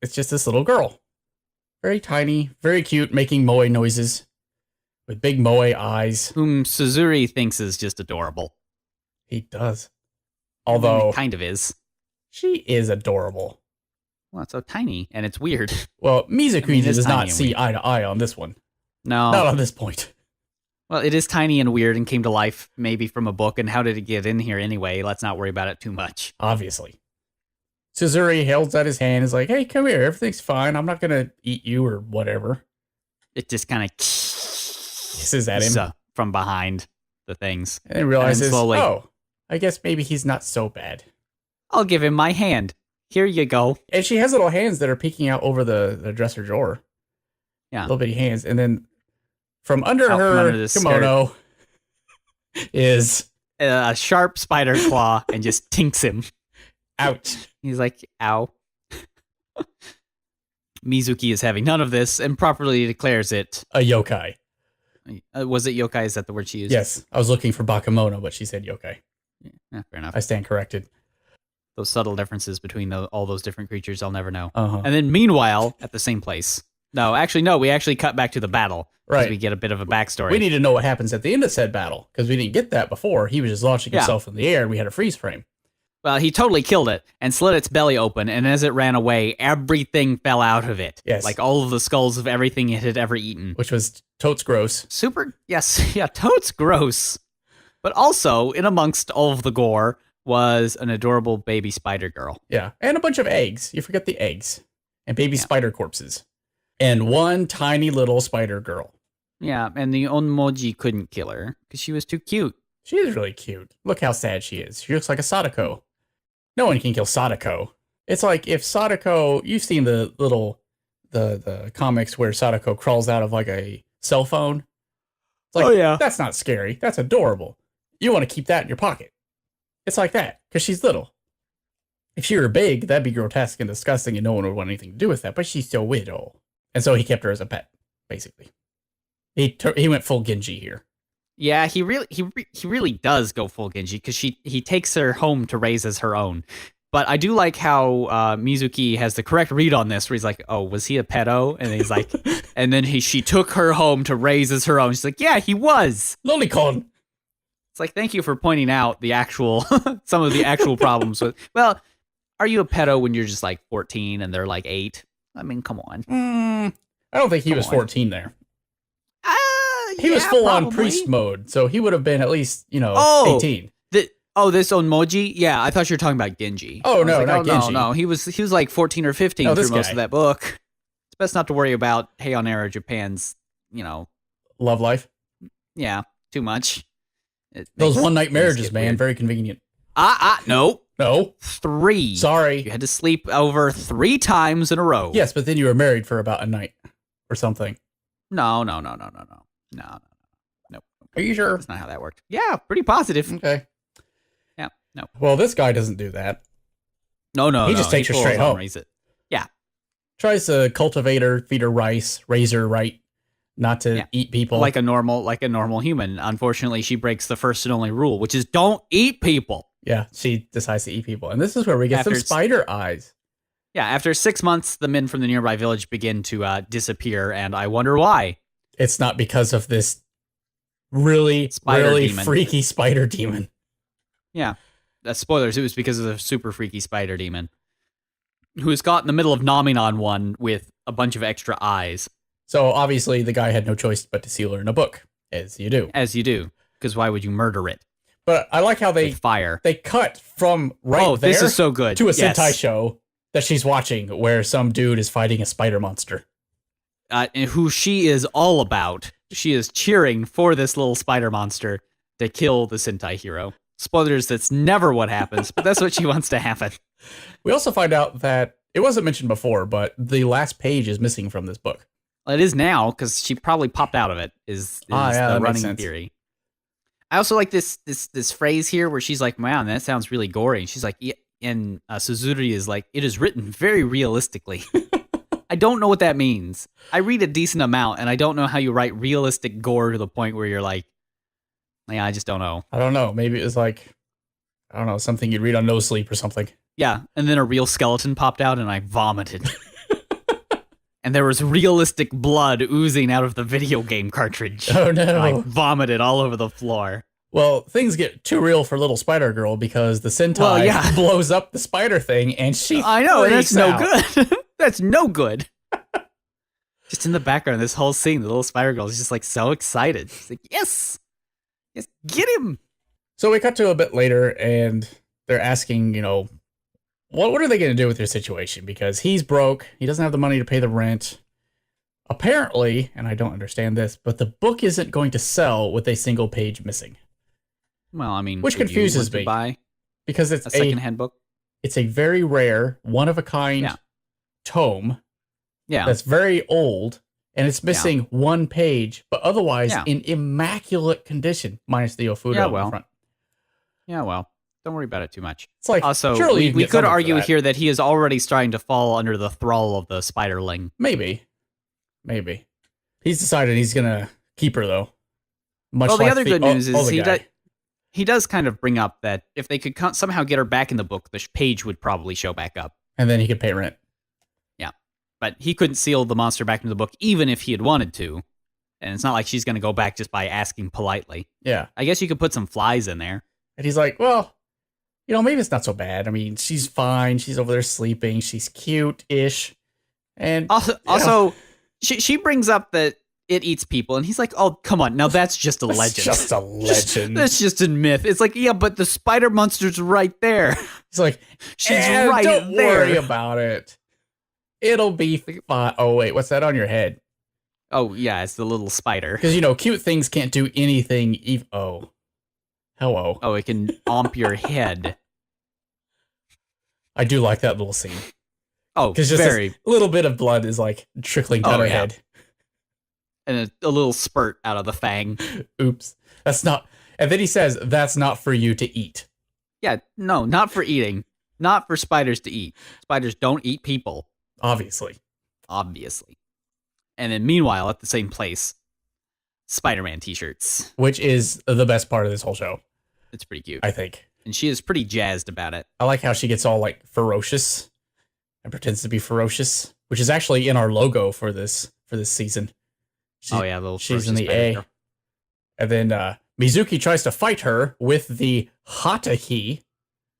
it's just this little girl, very tiny, very cute, making moe noises with big moe eyes. Whom Tsururi thinks is just adorable. He does, although it kind of is. She is adorable. Well, it's so tiny, and it's weird. Well, Mizuki does not see eye to eye on this one. No. Not on this point. Well, it is tiny and weird and came to life maybe from a book, and how did it get in here anyway? Let's not worry about it too much. Obviously. Tsururi holds out his hand and is like, hey, come here, everything's fine. I'm not going to eat you or whatever. It just kind of hisses at him from behind the things. And then realizes, oh, I guess maybe he's not so bad. I'll give him my hand. Here you go. And she has little hands that are peeking out over the dresser drawer. Yeah. Little bitty hands. And then from under her kimono is a sharp spider claw and just tinks him. Ouch. He's like, ow. Mizuki is having none of this and properly declares it a yokai. Was it yokai? Is that the word she used? Yes. I was looking for bakemono, but she said yokai. Yeah, fair enough. I stand corrected. Those subtle differences between all those different creatures, I'll never know. Uh-huh. And then meanwhile, at the same place. No, we actually cut back to the battle. Right. We get a bit of a backstory. We need to know what happens at the end of said battle, because we didn't get that before. He was just launching himself in the air, and we had a freeze frame. Well, he totally killed it and slit its belly open, and as it ran away, everything fell out of it. Yes. Like all of the skulls of everything it had ever eaten. Which was totes gross. Totes gross. But also, in amongst all of the gore, was an adorable baby spider girl. Yeah, and a bunch of eggs. You forget the eggs. And baby spider corpses. And one tiny little spider girl. Yeah, and the Onmoji couldn't kill her, because she was too cute. She is really cute. Look how sad she is. She looks like a Sadako. No one can kill Sadako. It's like if Sadako... You've seen the little... The comics where Sadako crawls out of like a cell phone. It's like, that's not scary. That's adorable. You want to keep that in your pocket. It's like that, because she's little. If she were big, that'd be grotesque and disgusting, and no one would want anything to do with that, but she's still little. And so he kept her as a pet, basically. He went full Genji here. Yeah, he really does go full Genji, because he takes her home to raise as her own. But I do like how Mizuki has the correct read on this, where he's like, oh, was he a pedo? And he's like, and then she took her home to raise as her own. She's like, yeah, he was. Lolicon. It's like, thank you for pointing out the actual, some of the actual problems with, well, are you a pedo when you're just like 14 and they're like 8? I mean, come on. I don't think he was 14 there. He was full on priest mode, so he would have been at least, 18. This Onmoji? Yeah, I thought you were talking about Genji. Oh, no, not Genji. No, he was like 14 or 15 through most of that book. It's best not to worry about Heian era Japan's, love life? Yeah, too much. Those one-night marriages, get man, weird. very convenient. No. No, 3. sorry. You had to sleep over 3 times in a row. Yes, but then you were married for about a night or something. No. Are you sure? That's not how that worked. Yeah, pretty positive. Okay. Yeah, no. Well, this guy doesn't do that. No. He just takes her pulls straight on home. Raise it. Yeah. Tries to cultivate her, feed her rice, raise her right, not to eat people. Like a normal human. Unfortunately, she breaks the first and only rule, which is don't eat people. Yeah, she decides to eat people. And this is where we get some spider eyes. Yeah, after 6 months, the men from the nearby village begin to disappear, and I wonder why. It's not because of this really demon. freaky spider demon. Yeah. Spoilers, it was because of the super freaky spider demon, who's got in the middle of nomming on one with a bunch of extra eyes. So obviously the guy had no choice but to seal her in a book, as you do. As you do, because why would you murder it? But I like how they fire. They cut from there this is so good. to a Sentai show that she's watching where some dude is fighting a spider monster. And who she is all about. She is cheering for this little spider monster to kill the Sentai hero. Spoilers, that's never what happens, but that's what she wants to happen. We also find out that, it wasn't mentioned before, but the last page is missing from this book. Well, it is now, because she probably popped out of it, is the running theory. I also like this phrase here where she's like, wow, that sounds really gory. And she's like, and Suzuri is like, it is written very realistically. I don't know what that means. I read a decent amount, and I don't know how you write realistic gore to the point where you're like, yeah, I just don't know. I don't know. Maybe it was like, I don't know, something you'd read on No Sleep or something. Yeah, and then a real skeleton popped out, and I vomited. And there was realistic blood oozing out of the video game cartridge. Oh, no. And I vomited all over the floor. Well, things get too real for little spider girl because the Sentai blows up the spider thing, and she I know, and that's out. No good. That's no good. Just in the background, this whole scene, the little spider girl is just like so excited. She's like, yes, get him. So we cut to a bit later, and they're asking, what are they going to do with their situation? Because he's broke. He doesn't have the money to pay the rent. Apparently, and I don't understand this, but the book isn't going to sell with a single page missing. Well, I mean, which confuses me. Because it's a secondhand book. It's a very rare, one of a kind tome. Yeah. That's very old, and it's missing one page, but otherwise in immaculate condition, minus the Ofuda on the front. Yeah, well, don't worry about it too much. It's like, also, surely we could argue here that he is already starting to fall under the thrall of the spiderling. Maybe. He's decided he's going to keep her, though. Well, the other good news is he does kind of bring up that if they could somehow get her back in the book, the page would probably show back up. And then he could pay rent. Yeah. But he couldn't seal the monster back into the book, even if he had wanted to. And it's not like she's going to go back just by asking politely. Yeah. I guess you could put some flies in there. And he's like, well, maybe it's not so bad. I mean, she's fine. She's over there sleeping. She's cute-ish. And also she brings up that it eats people, and he's like, oh, come on. Now that's just a legend. Just a legend. That's just a myth. It's like, yeah, but the spider monster's right there. He's like, she's right don't there. Worry about it. It'll be fine. Oh, wait, what's that on your head? Oh, yeah, it's the little spider. Because, cute things can't do anything. Hello. Oh, it can omp your head. I do like that little scene. Oh, because just a little bit of blood is like trickling down her head. And a little spurt out of the fang. Oops. That's not. And then he says, that's not for you to eat. Yeah, no, not for eating. Not for spiders to eat. Spiders don't eat people. Obviously. And then meanwhile, at the same place, Spider-Man t-shirts. Which is the best part of this whole show. It's pretty cute. I think. And she is pretty jazzed about it. I like how she gets all like ferocious and pretends to be ferocious, which is actually in our logo for this season. She's in the A. Girl. And then Mizuki tries to fight her with the Hataki.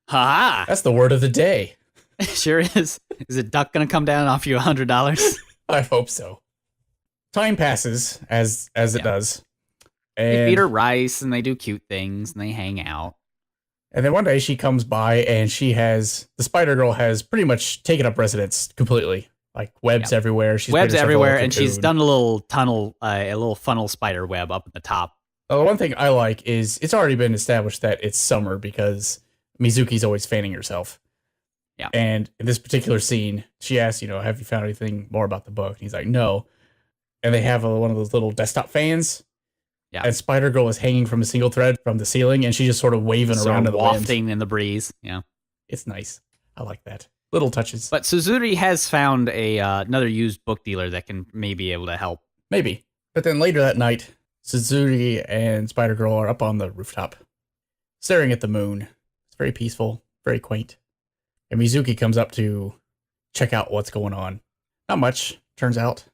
Ha! That's the word of the day. Sure is. Is a duck going to come down and offer you $100? I hope so. Time passes as it does. And they feed her rice and they do cute things and they hang out. And then one day she comes by and the Spider Girl has pretty much taken up residence completely. Like webs everywhere. She's webs everywhere, and she's done a little tunnel, a little funnel spider web up at the top. The one thing I like is it's already been established that it's summer because Mizuki's always fanning herself. Yeah. And in this particular scene, she asks, have you found anything more about the book? And he's like, no. And they have one of those little desktop fans. Yeah. And Spider-Girl is hanging from a single thread from the ceiling, and she's just sort of waving around in the wafting wind. in the breeze. Yeah. It's nice. I like that. Little touches. But Suzuri has found another used book dealer that can maybe be able to help. Maybe. But then later that night, Suzuri and Spider-Girl are up on the rooftop, staring at the moon. It's very peaceful, very quaint. And Mizuki comes up to check out what's going on. Not much, turns out.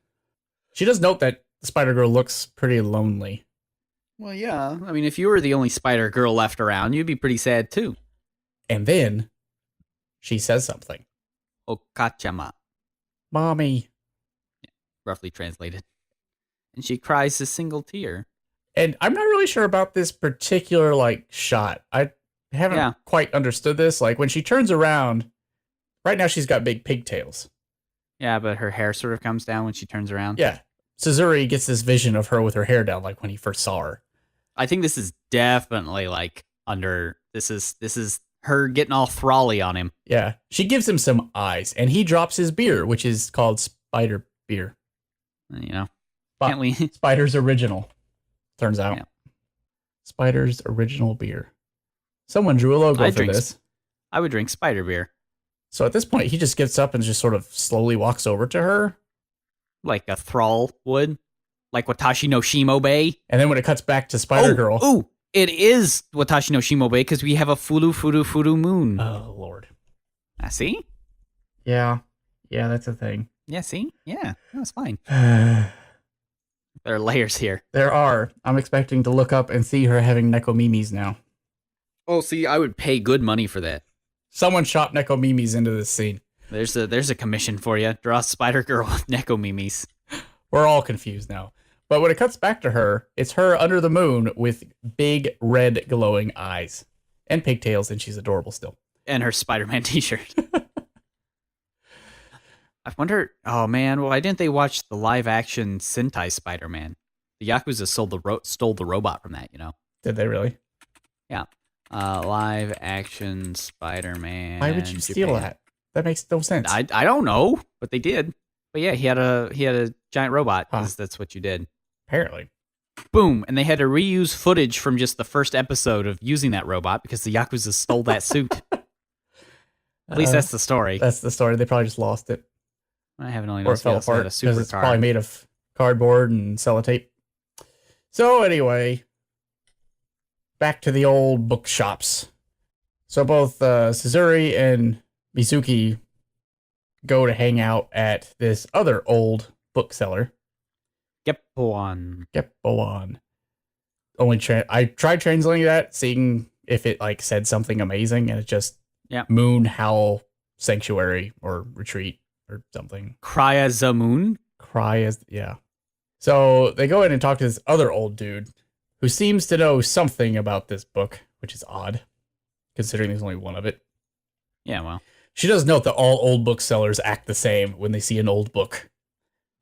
She does note that Spider-Girl looks pretty lonely. Well, yeah. I mean, if you were the only Spider-Girl left around, you'd be pretty sad, too. And then she says something. Okachama. Mommy. Yeah, roughly translated. And she cries a single tear. And I'm not really sure about this particular, shot. I haven't quite understood this. Like, when she turns around, right now she's got big pigtails. Yeah, but her hair sort of comes down when she turns around. Yeah. Suzuri gets this vision of her with her hair down, like when he first saw her. I think this is definitely, this is her getting all thrally on him. Yeah. She gives him some eyes, and he drops his beer, which is called Spider Beer. Can't we? Spider's Original, turns out. Yeah. Spider's Original Beer. Someone drew a logo for this. I would drink Spider Beer. So at this point, he just gets up and just sort of slowly walks over to her. Like a thrall would. Like Watashi no Shimobe. And then when it cuts back to Spider-Girl. Oh, it is Watashi no Shimobe because we have a Furu moon. Oh, Lord. See? Yeah. Yeah, that's a thing. Yeah, see? Yeah, that's fine. There are layers here. There are. I'm expecting to look up and see her having Nekomimis now. Oh, see, I would pay good money for that. Someone shot Nekomimis into this scene. There's a commission for you. Draw Spider-Girl with Nekomimis. We're all confused now. But when it cuts back to her, it's her under the moon with big red glowing eyes and pigtails, and she's adorable still. And her Spider-Man t-shirt. I wonder, oh man, why didn't they watch the live-action Sentai Spider-Man? The Yakuza stole the robot from that, Did they really? Yeah. Live-action Spider-Man. Why would you steal that? That makes no sense. I don't know, but they did. But yeah, he had a giant robot, because that's what you did. Apparently. Boom, and they had to reuse footage from just the first episode of using that robot because the Yakuza stole that suit. At least that's the story. That's the story. They probably just lost it. I haven't really noticed. Or it fell apart because it's probably made of cardboard and sellotape. So anyway, back to the old bookshops. So both Suzuri and Mizuki go to hang out at this other old bookseller. Geppoan. I tried translating that, seeing if it said something amazing, and it just Moon Howl Sanctuary or Retreat or something. Krya Zamoon? Yeah. So they go in and talk to this other old dude who seems to know something about this book, which is odd, considering there's only one of it. Yeah, well. She does note that all old booksellers act the same when they see an old book.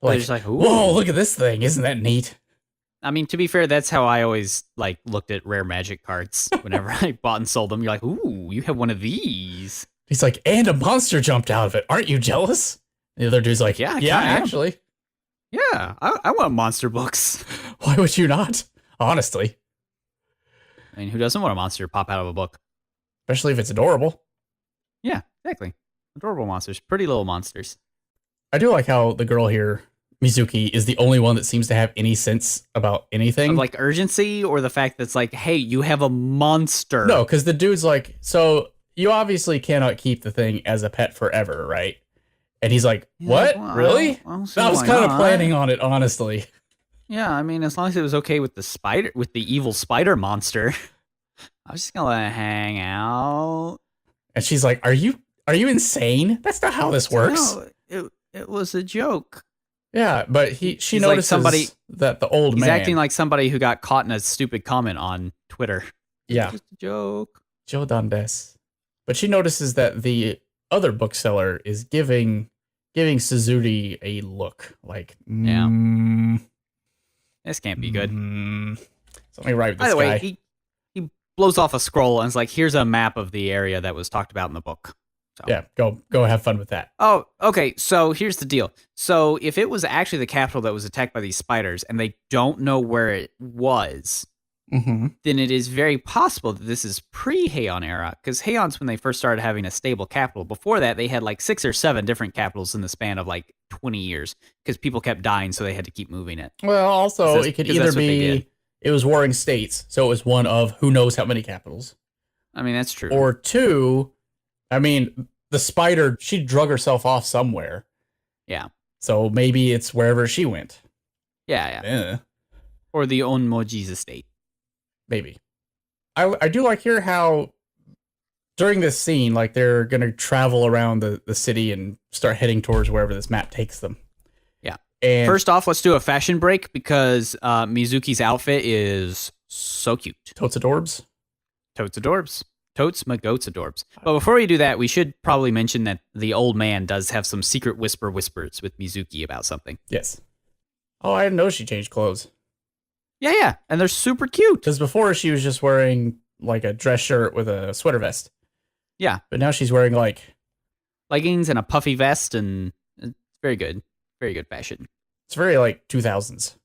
They're just like, ooh. Whoa, look at this thing. Isn't that neat? I mean, to be fair, that's how I always looked at rare magic cards whenever I bought and sold them. You're like, ooh, you have one of these. He's like, and a monster jumped out of it. Aren't you jealous? The other dude's like, yeah, actually. Yeah, I want monster books. Why would you not? Honestly. I mean, who doesn't want a monster to pop out of a book? Especially if it's adorable. Yeah, exactly. Adorable monsters. Pretty little monsters. I do like how the girl here, Mizuki, is the only one that seems to have any sense about anything. Of urgency, or the fact that's hey, you have a monster. No, because the dude's like, so you obviously cannot keep the thing as a pet forever, right? And he's like, what? Well, really? I was kind of planning on it, honestly. Yeah, I mean, as long as it was okay with the evil spider monster, I was just gonna let it hang out. And she's like, are you insane? That's not how this works. No, it was a joke. Yeah, but she notices that the old man... He's acting like somebody who got caught in a stupid comment on Twitter. Yeah. It's just a joke. Jodan desu. But she notices that the other bookseller is giving Suzuri a look. This can't be good. Something right with By this the way, guy. he blows off a scroll and is like, here's a map of the area that was talked about in the book. So. Yeah, go have fun with that. Oh, okay. So here's the deal. So if it was actually the capital that was attacked by these spiders and they don't know where it was, Mm-hmm. then it is very possible that this is pre-Heian era, because Heian's when they first started having a stable capital. Before that, they had like 6 or 7 different capitals in the span of like 20 years, because people kept dying, so they had to keep moving it. Well, also, it could either be it was warring states, so it was one of who knows how many capitals. I mean, that's true. Or 2, I mean, the spider, she drug herself off somewhere. Yeah. So maybe it's wherever she went. Yeah. Or the Onmoji's estate. Maybe. I do like here how during this scene, like they're going to travel around the city and start heading towards wherever this map takes them. Yeah. And first off, let's do a fashion break because Mizuki's outfit is so cute. Totes adorbs. Totes adorbs. Totes my goats adorbs. But before we do that, we should probably mention that the old man does have some secret whispers with Mizuki about something. Yes. Oh, I didn't know she changed clothes. Yeah. And they're super cute. Because before she was just wearing like a dress shirt with a sweater vest. Yeah. But now she's wearing like leggings and a puffy vest, and it's very good. Very good fashion. It's very like 2000s.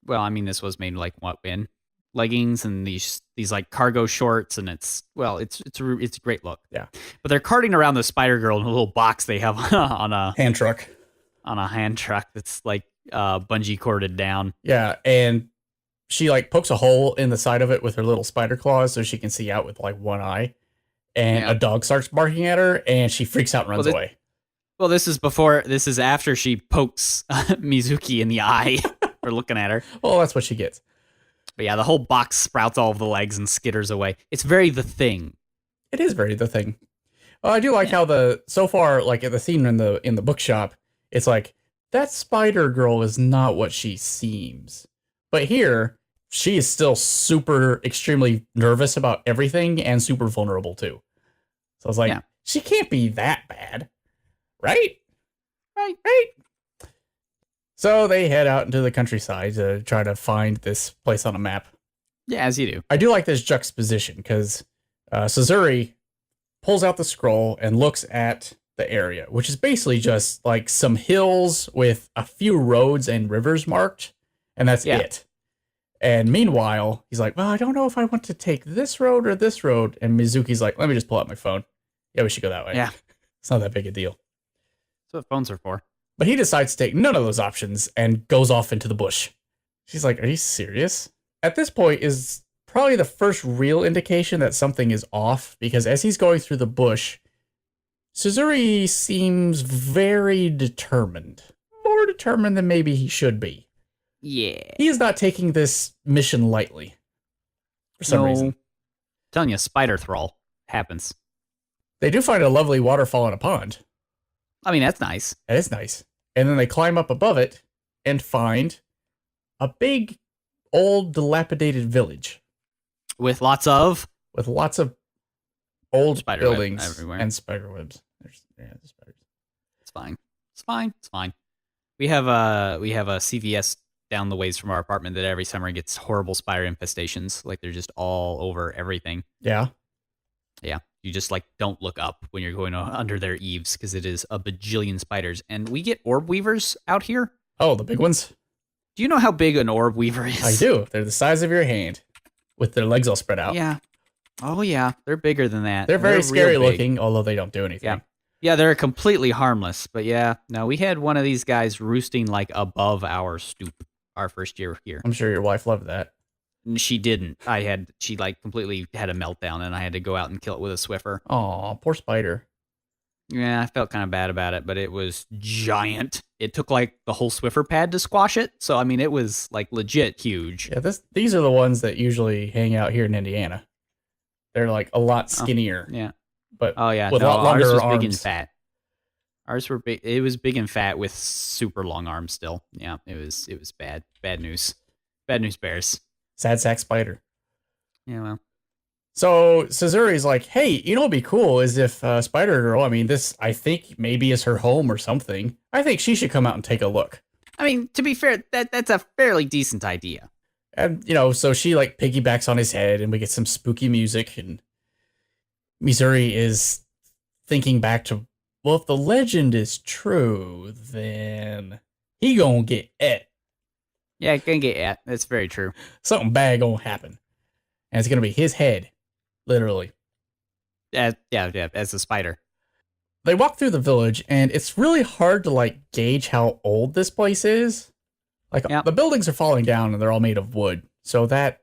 Well, I mean, this was made like what, when? Leggings and these like cargo shorts, and it's a great look. Yeah. But they're carting around the Spider Girl in a little box they have on a hand truck. On a hand truck that's like bungee corded down. Yeah, and she like pokes a hole in the side of it with her little spider claws so she can see out with like one eye. And a dog starts barking at her, and she freaks out and runs away. Well, this is after she pokes Mizuki in the eye for looking at her. Well, that's what she gets. But yeah, the whole box sprouts all of the legs and skitters away. It's very The Thing. It is very The Thing. Well, I do like how so far, like at the scene in the bookshop, it's like, that spider girl is not what she seems. But here, she is still super, extremely nervous about everything and super vulnerable too. So I was like, she can't be that bad. Right? Right. So they head out into the countryside to try to find this place on a map. Yeah, as you do. I do like this juxtaposition because Suzuri pulls out the scroll and looks at the area, which is basically just like some hills with a few roads and rivers marked, and that's it. And meanwhile, he's like, well, I don't know if I want to take this road or this road. And Mizuki's like, let me just pull out my phone. Yeah, we should go that way. Yeah. It's not that big a deal. That's what phones are for. But he decides to take none of those options and goes off into the bush. She's like, are you serious? At this point is probably the first real indication that something is off, because as he's going through the bush, Suzuri seems very determined. More determined than maybe he should be. Yeah. He is not taking this mission lightly. For some reason. I'm telling you, spider thrall happens. They do find a lovely waterfall in a pond. I mean, that's nice. That is nice. And then they climb up above it and find a big, old, dilapidated village. With lots of old spider buildings everywhere. And spider webs. There's spiders. It's fine. We have a CVS down the ways from our apartment that every summer gets horrible spider infestations. Like they're just all over everything. Yeah. You just like don't look up when you're going under their eaves because it is a bajillion spiders. And we get Orbweavers out here. Oh, the big ones? Do you know how big an Orbweaver is? I do. They're the size of your hand with their legs all spread out. Yeah. Oh, yeah. They're bigger than that. They're very scary looking, although they don't do anything. Yeah, they're completely harmless. But yeah, no, we had one of these guys roosting like above our stoop our first year here. I'm sure your wife loved that. She didn't. She like completely had a meltdown and I had to go out and kill it with a Swiffer. Aw, poor spider. Yeah, I felt kind of bad about it, but it was giant. It took like the whole Swiffer pad to squash it. So, I mean, it was like legit huge. Yeah, these are the ones that usually hang out here in Indiana. They're like a lot skinnier. Yeah. But with a lot longer arms. Ours was big and fat. Ours were big. It was big and fat with super long arms still. Yeah, it was bad. Bad news. Bad news bears. Sad sack spider. Yeah, well. So Suzuri's like, hey, you know what'd be cool is if Spider Girl, I mean, this I think maybe is her home or something. I think she should come out and take a look. I mean, to be fair, that's a fairly decent idea. And, so she like piggybacks on his head and we get some spooky music. And Missouri is thinking back to, well, if the legend is true, then he gonna get et. Yeah, gonna get et. That's very true. Something bad gonna happen. And it's gonna be his head, literally. Yeah, as a spider. They walk through the village, and it's really hard to like gauge how old this place is. Like the buildings are falling down, and they're all made of wood, so that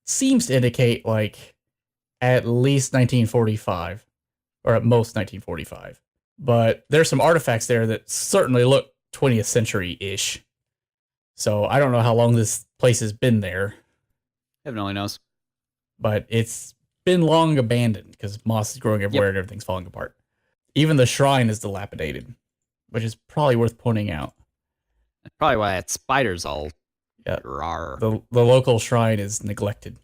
seems to indicate like at least 1945, or at most 1945. But there's some artifacts there that certainly look 20th century-ish. So I don't know how long this place has been there. Heaven only knows. But it's been long abandoned because moss is growing everywhere and everything's falling apart. Even the shrine is dilapidated, which is probably worth pointing out. That's probably why that spider's all rawr. The local shrine is neglected.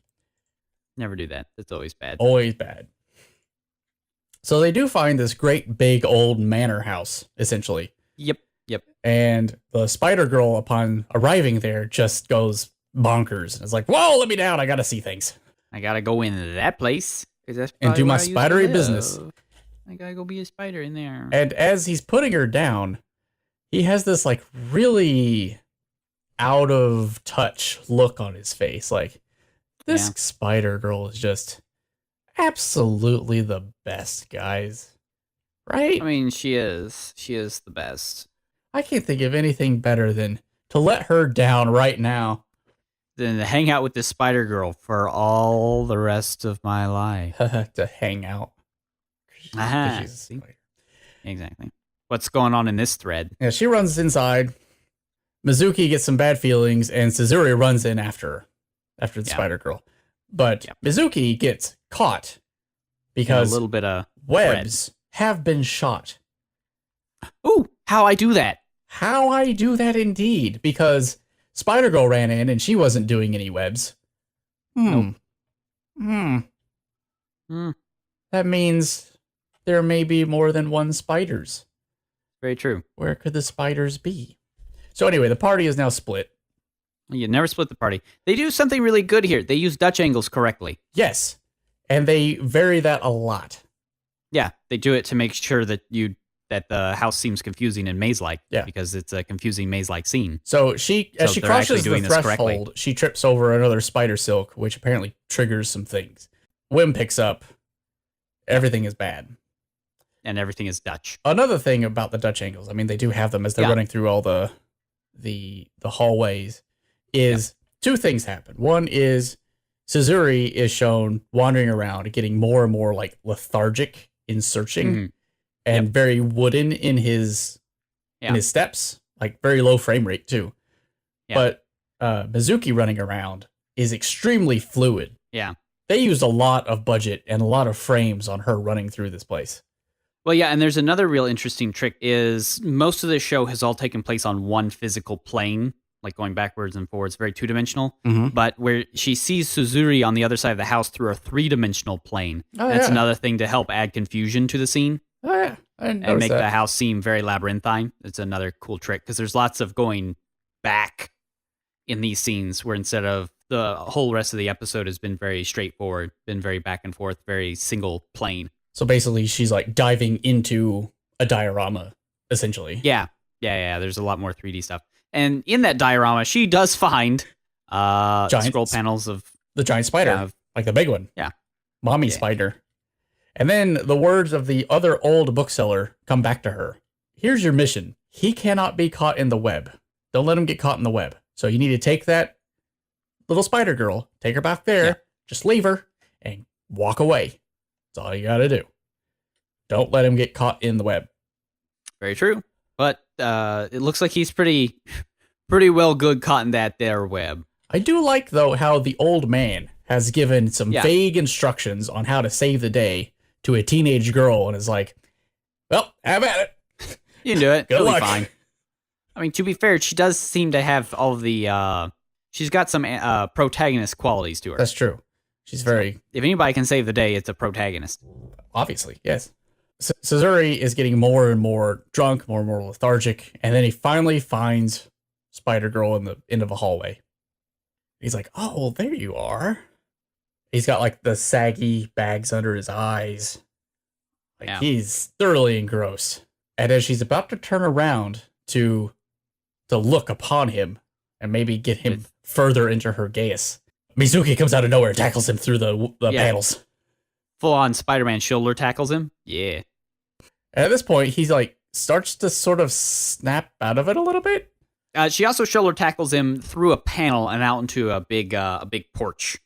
Never do that. It's always bad. Always bad. So they do find this great big old manor house, essentially. Yep. And the spider girl, upon arriving there, just goes bonkers. It's like, whoa, let me down. I gotta see things. I gotta go into that place. And do my spidery business. I gotta go be a spider in there. And as he's putting her down, he has this like really out of touch look on his face. Like, this spider girl is just absolutely the best, guys. Right? I mean, she is. She is the best. I can't think of anything better than to let her down right now. Than to hang out with this spider girl for all the rest of my life. To hang out. Exactly. What's going on in this thread? Yeah, she runs inside. Mizuki gets some bad feelings, and Suzuri runs in after the spider girl. But Mizuki gets caught because a little bit of webs have been shot. Ooh, how I do that? How I do that indeed, because Spider Girl ran in and she wasn't doing any webs. Nope. That means there may be more than one spiders. Very true. Where could the spiders be? So anyway, the party is now split. You never split the party. They do something really good here. They use Dutch angles correctly. Yes, and they vary that a lot. Yeah, they do it to make sure that the house seems confusing and maze-like. Yeah, because it's a confusing maze-like scene. So as she crosses the threshold, she trips over another spider silk, which apparently triggers some things. Whim picks up. Everything is bad. And everything is Dutch. Another thing about the Dutch angles, I mean, they do have them as they're running through all the hallways, is two things happen. One is Suzuri is shown wandering around, getting more and more like lethargic in searching, and very wooden in his steps, like very low frame rate too. But Mizuki running around is extremely fluid. Yeah. They used a lot of budget and a lot of frames on her running through this place. Well, yeah, and there's another real interesting trick is most of the show has all taken place on one physical plane, like going backwards and forwards, very two-dimensional. But where she sees Suzuri on the other side of the house through a three-dimensional plane. That's another thing to help add confusion to the scene. Oh, yeah. And make the house seem very labyrinthine. It's another cool trick, because there's lots of going back in these scenes where instead of the whole rest of the episode has been very straightforward, been very back and forth, very single plane. So basically, she's like diving into a diorama, essentially. Yeah. There's a lot more 3D stuff. And in that diorama, she does find scroll panels of the giant spider, like the big one. Yeah. Mommy spider. And then the words of the other old bookseller come back to her. Here's your mission. He cannot be caught in the web. Don't let him get caught in the web. So you need to take that little spider girl, take her back there, just leave her, and walk away. That's all you got to do. Don't let him get caught in the web. Very true. But it looks like he's pretty well good caught in that there web. I do like, though, how the old man has given some vague instructions on how to save the day to a teenage girl and is like, well, have at it. You can do it. Good luck. Be fine. I mean, to be fair, she does seem to have all of the... she's got some protagonist qualities to her. That's true. She's very... If anybody can save the day, it's a protagonist. Obviously, yes. Suzuri is getting more and more drunk, more and more lethargic, and then he finally finds Spider-Girl in the end of a hallway. He's like, oh, well, there you are. He's got like the saggy bags under his eyes. Like he's thoroughly engrossed. And as she's about to turn around to look upon him and maybe get him further into her gaze, Mizuki comes out of nowhere and tackles him through the panels. Full-on Spider-Man shoulder tackles him. Yeah. And at this point, he's like starts to sort of snap out of it a little bit. She also shoulder tackles him through a panel and out into a big porch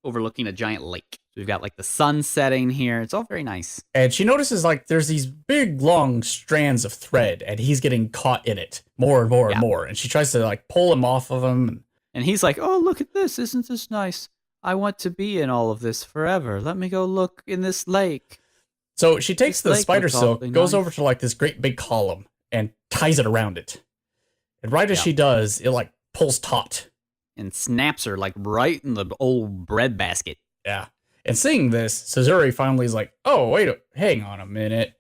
overlooking a giant lake. So we've got like the sun setting here. It's all very nice. And she notices like there's these big long strands of thread and he's getting caught in it more and more and more. And she tries to like pull him off of him. And he's like, oh, look at this. Isn't this nice? I want to be in all of this forever. Let me go look in this lake. So she takes the spider silk, goes over to like this great big column and ties it around it. And right as she does, it like pulls taut. And snaps her like right in the old bread basket. Yeah. And seeing this, Suzuri finally is like, oh, wait, hang on a minute.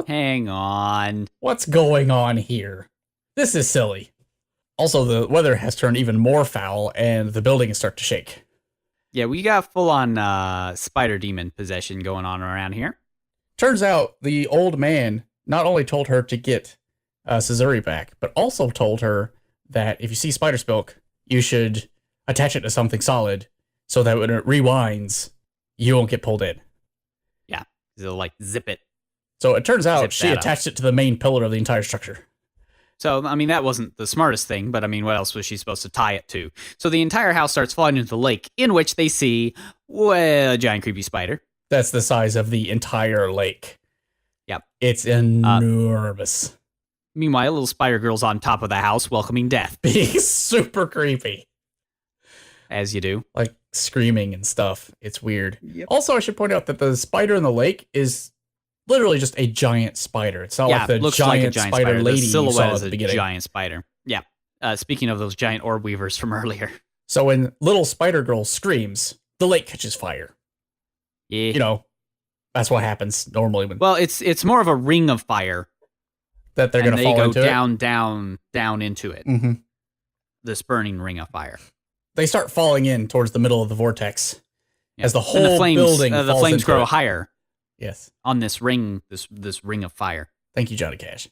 Hang on. What's going on here? This is silly. Also, the weather has turned even more foul and the building is starting to shake. Yeah, we got full-on spider demon possession going on around here. Turns out the old man not only told her to get Suzuri back, but also told her that if you see spider silk, you should attach it to something solid so that when it rewinds, you won't get pulled in. Yeah, it'll like zip it. So it turns out she attached it to the main pillar of the entire structure. So, I mean, that wasn't the smartest thing, but I mean, what else was she supposed to tie it to? So the entire house starts falling into the lake, in which they see, well, a giant creepy spider. That's the size of the entire lake. Yep. It's enormous. Meanwhile, little spider girl's on top of the house welcoming death. Being super creepy. As you do. Like screaming and stuff. It's weird. Yep. Also, I should point out that the spider in the lake is literally just a giant spider. It's not like the giant spider lady you saw at the beginning. Giant spider. Yeah. Speaking of those giant orb weavers from earlier. So when little spider girl screams, the lake catches fire. Yeah. You know, that's what happens normally when. Well, it's more of a ring of fire. That they're going to fall into down into it. Mm-hmm. This burning ring of fire. They start falling in towards the middle of the vortex as the whole building falls the flames grow it. higher. Yes. On this ring, this ring of fire. Thank you, Johnny Cash.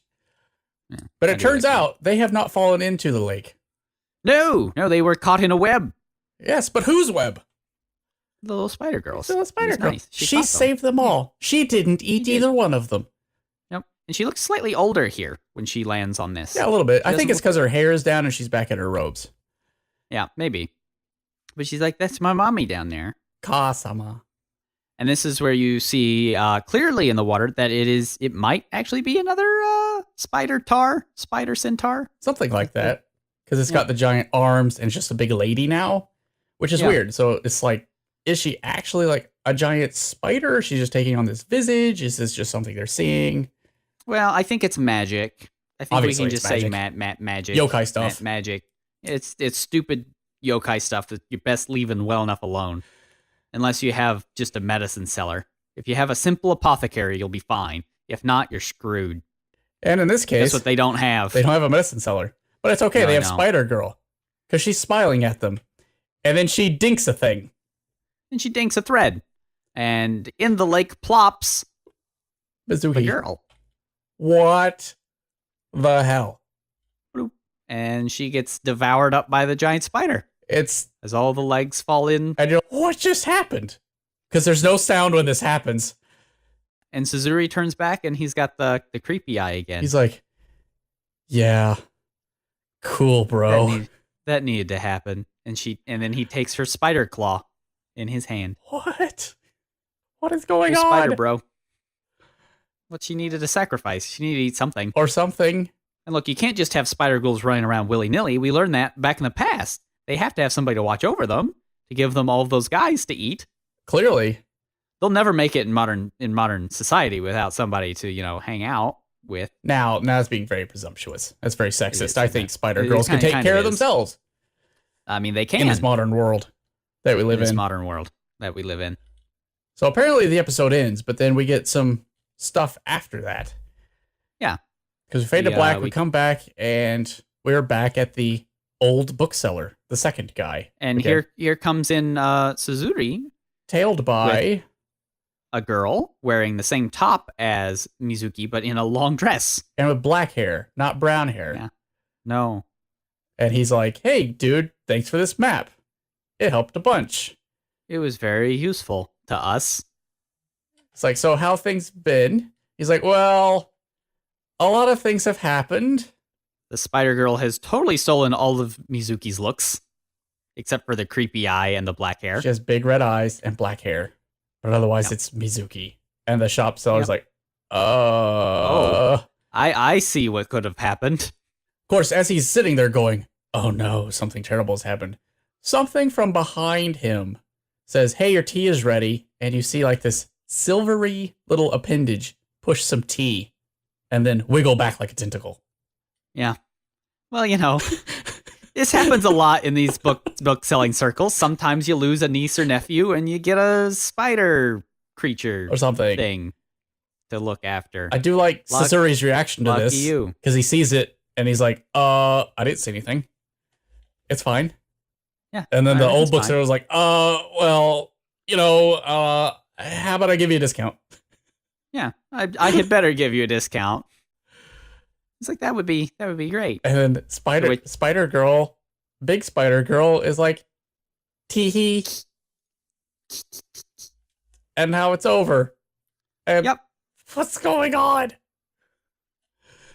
Yeah, but it turns out they have not fallen into the lake. No, they were caught in a web. Yes, but whose web? The little spider girls. The little spider girl. Nice. She saved them all. She didn't eat either one of them. Yep. And she looks slightly older here when she lands on this. Yeah, a little bit. I think it's because her hair is down and she's back in her robes. Yeah, maybe. But she's like, that's my mommy down there. Kasama. And this is where you see clearly in the water that it might actually be another spider centaur. Something like that. Because it's got the giant arms and it's just a big lady now, which is weird. So it's like, is she actually like a giant spider? She's just taking on this visage? Is this just something they're seeing? Well, I think it's magic. I think Obviously we can just say magic. Yokai stuff. Magic. It's stupid yokai stuff that you're best leaving well enough alone. Unless you have just a medicine seller. If you have a simple apothecary, you'll be fine. If not, you're screwed. And in this case, that's what they don't have. They don't have a medicine seller. But it's okay. They have Spider Girl. Because she's smiling at them. And then she dinks a thing. And she dinks a thread. And in the lake plops Mizuki. The girl. What the hell? And she gets devoured up by the giant spider. As all the legs fall in. And you're like, what just happened? Because there's no sound when this happens. And Suzuri turns back and he's got the creepy eye again. He's like, yeah, cool, bro. That needed to happen. And then he takes her spider claw in his hand. What? What is going on? Spider, bro. What she needed to sacrifice. She needed to eat something. Or something. And look, you can't just have spider ghouls running around willy-nilly. We learned that back in the past. They have to have somebody to watch over them, to give them all of those guys to eat. Clearly. They'll never make it in modern society without somebody to, hang out with. Now that's being very presumptuous. That's very sexist. I think spider girls can take care of themselves. I mean, they can. In this modern world that we live in. This modern world that we live in. So apparently the episode ends, but then we get some stuff after that. Yeah. Because Fade to Black would come back, and we're back at the old bookseller the second guy. And again. here comes in Suzuri, Tailed by a girl wearing the same top as Mizuki, but in a long dress. and with black hair, not brown hair. Yeah. No. And he's like, "Hey, dude, thanks for this map. It helped a bunch." It was very useful to us. It's like, "So how things been?" He's like, "Well, a lot of things have happened." The spider girl has totally stolen all of Mizuki's looks, except for the creepy eye and the black hair. She has big red eyes and black hair, but otherwise it's Mizuki. And the shop seller's like, Oh, I see what could have happened. Of course, as he's sitting there going, "Oh no, something terrible has happened," something from behind him says, "Hey, your tea is ready." And you see like this silvery little appendage push some tea and then wiggle back like a tentacle. Yeah. Well, you know, this happens a lot in these book selling circles. Sometimes you lose a niece or nephew and you get a spider creature Or something. thing to look after. I do like Sasori's reaction to lucky this. you. Because he sees it and he's like, I didn't see anything. It's fine. Yeah. And then the old everything's bookseller was like, well, how about I give you a discount? Yeah, I had better give you a discount. It's like that would be great. And then Spider Girl, big Spider Girl is like, tee hee. And now it's over. And Yep. what's going on?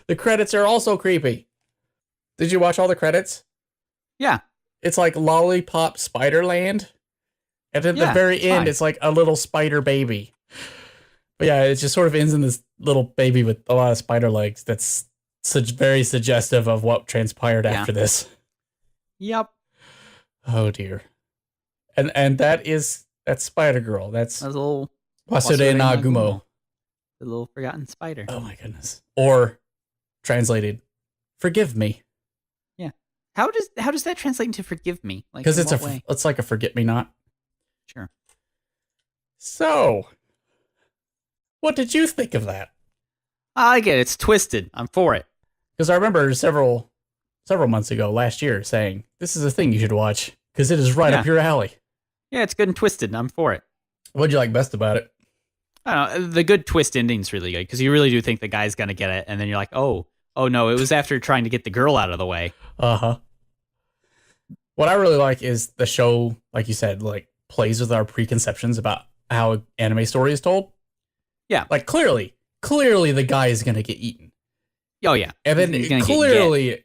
The credits are also creepy. Did you watch all the credits? Yeah. It's like Lollipop Spiderland. And at the very end, it's like a little spider baby. But yeah, it just sort of ends in this little baby with a lot of spider legs. That's very suggestive of what transpired after this. Yep. Oh dear. And that's Spider Girl. That's a little Wasurenagumo. The little forgotten spider. Oh my goodness. Or translated, forgive me. Yeah. How does that translate into forgive me? Like, because it's like a forget me not. Sure. So, what did you think of that? I get it. It's twisted. I'm for it. Because I remember several months ago, last year, saying this is a thing you should watch because it is right up your alley. Yeah, it's good and twisted. I'm for it. What'd you like best about it? I don't know. The good twist ending's really good because you really do think the guy's gonna get it, and then you're like, oh no, it was after trying to get the girl out of the way. Uh-huh. What I really like is the show, like you said, like plays with our preconceptions about how an anime story is told. Yeah. Like clearly the guy is gonna get eaten. Oh yeah. And then clearly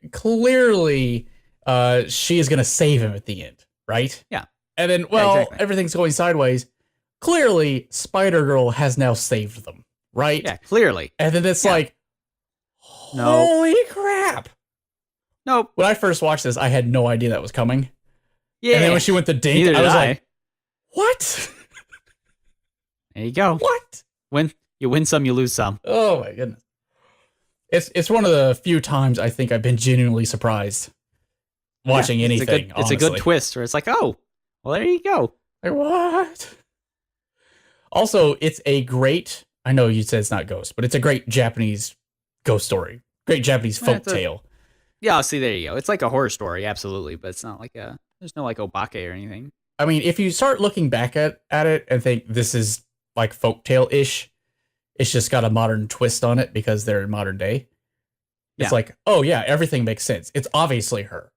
she is gonna save him at the end, right? Yeah. And then everything's going sideways. Clearly, Spider-Girl has now saved them, right? Yeah, clearly. And then it's like, holy crap. Nope. When I first watched this, I had no idea that was coming. Yeah. And then when she went to dink, I was like, what? There you go. What? You win some, you lose some. Oh my goodness. It's one of the few times I think I've been genuinely surprised watching anything. It's a good twist where it's like, oh, well, there you go. Like, what? Also, it's a great, I know you said it's not ghost, but it's a great Japanese ghost story. Great Japanese folk tale. Yeah, see, there you go. It's like a horror story, absolutely, but it's not like there's no like obake or anything. I mean, if you start looking back at it and think this is like folktale-ish, it's just got a modern twist on it because they're in modern day. It's like, oh yeah, everything makes sense. It's obviously her.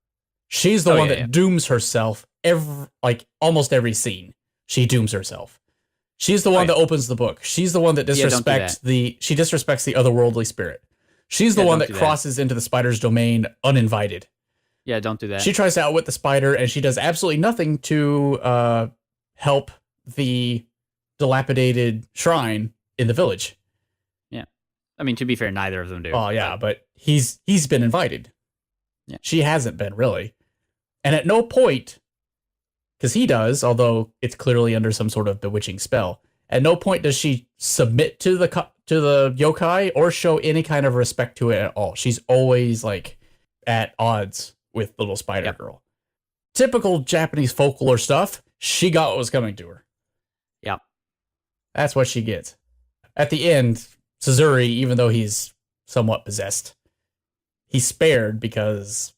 She's the one that dooms herself almost every scene. She dooms herself. She's the one that opens the book. She's the one that disrespects she disrespects the otherworldly spirit. She's the one that crosses into the spider's domain uninvited. Yeah, don't do that. She tries to outwit the spider, and she does absolutely nothing to help the dilapidated shrine in the village. Yeah. I mean, to be fair, neither of them do. Oh, yeah, but he's been invited. Yeah. She hasn't been, really. And at no point, because he does, although it's clearly under some sort of bewitching spell, at no point does she submit to the yokai or show any kind of respect to it at all. She's always like at odds with little spider girl. Typical Japanese folklore stuff. She got what was coming to her. Yep. That's what she gets. At the end, Suzuri, even though he's somewhat possessed, he's spared because,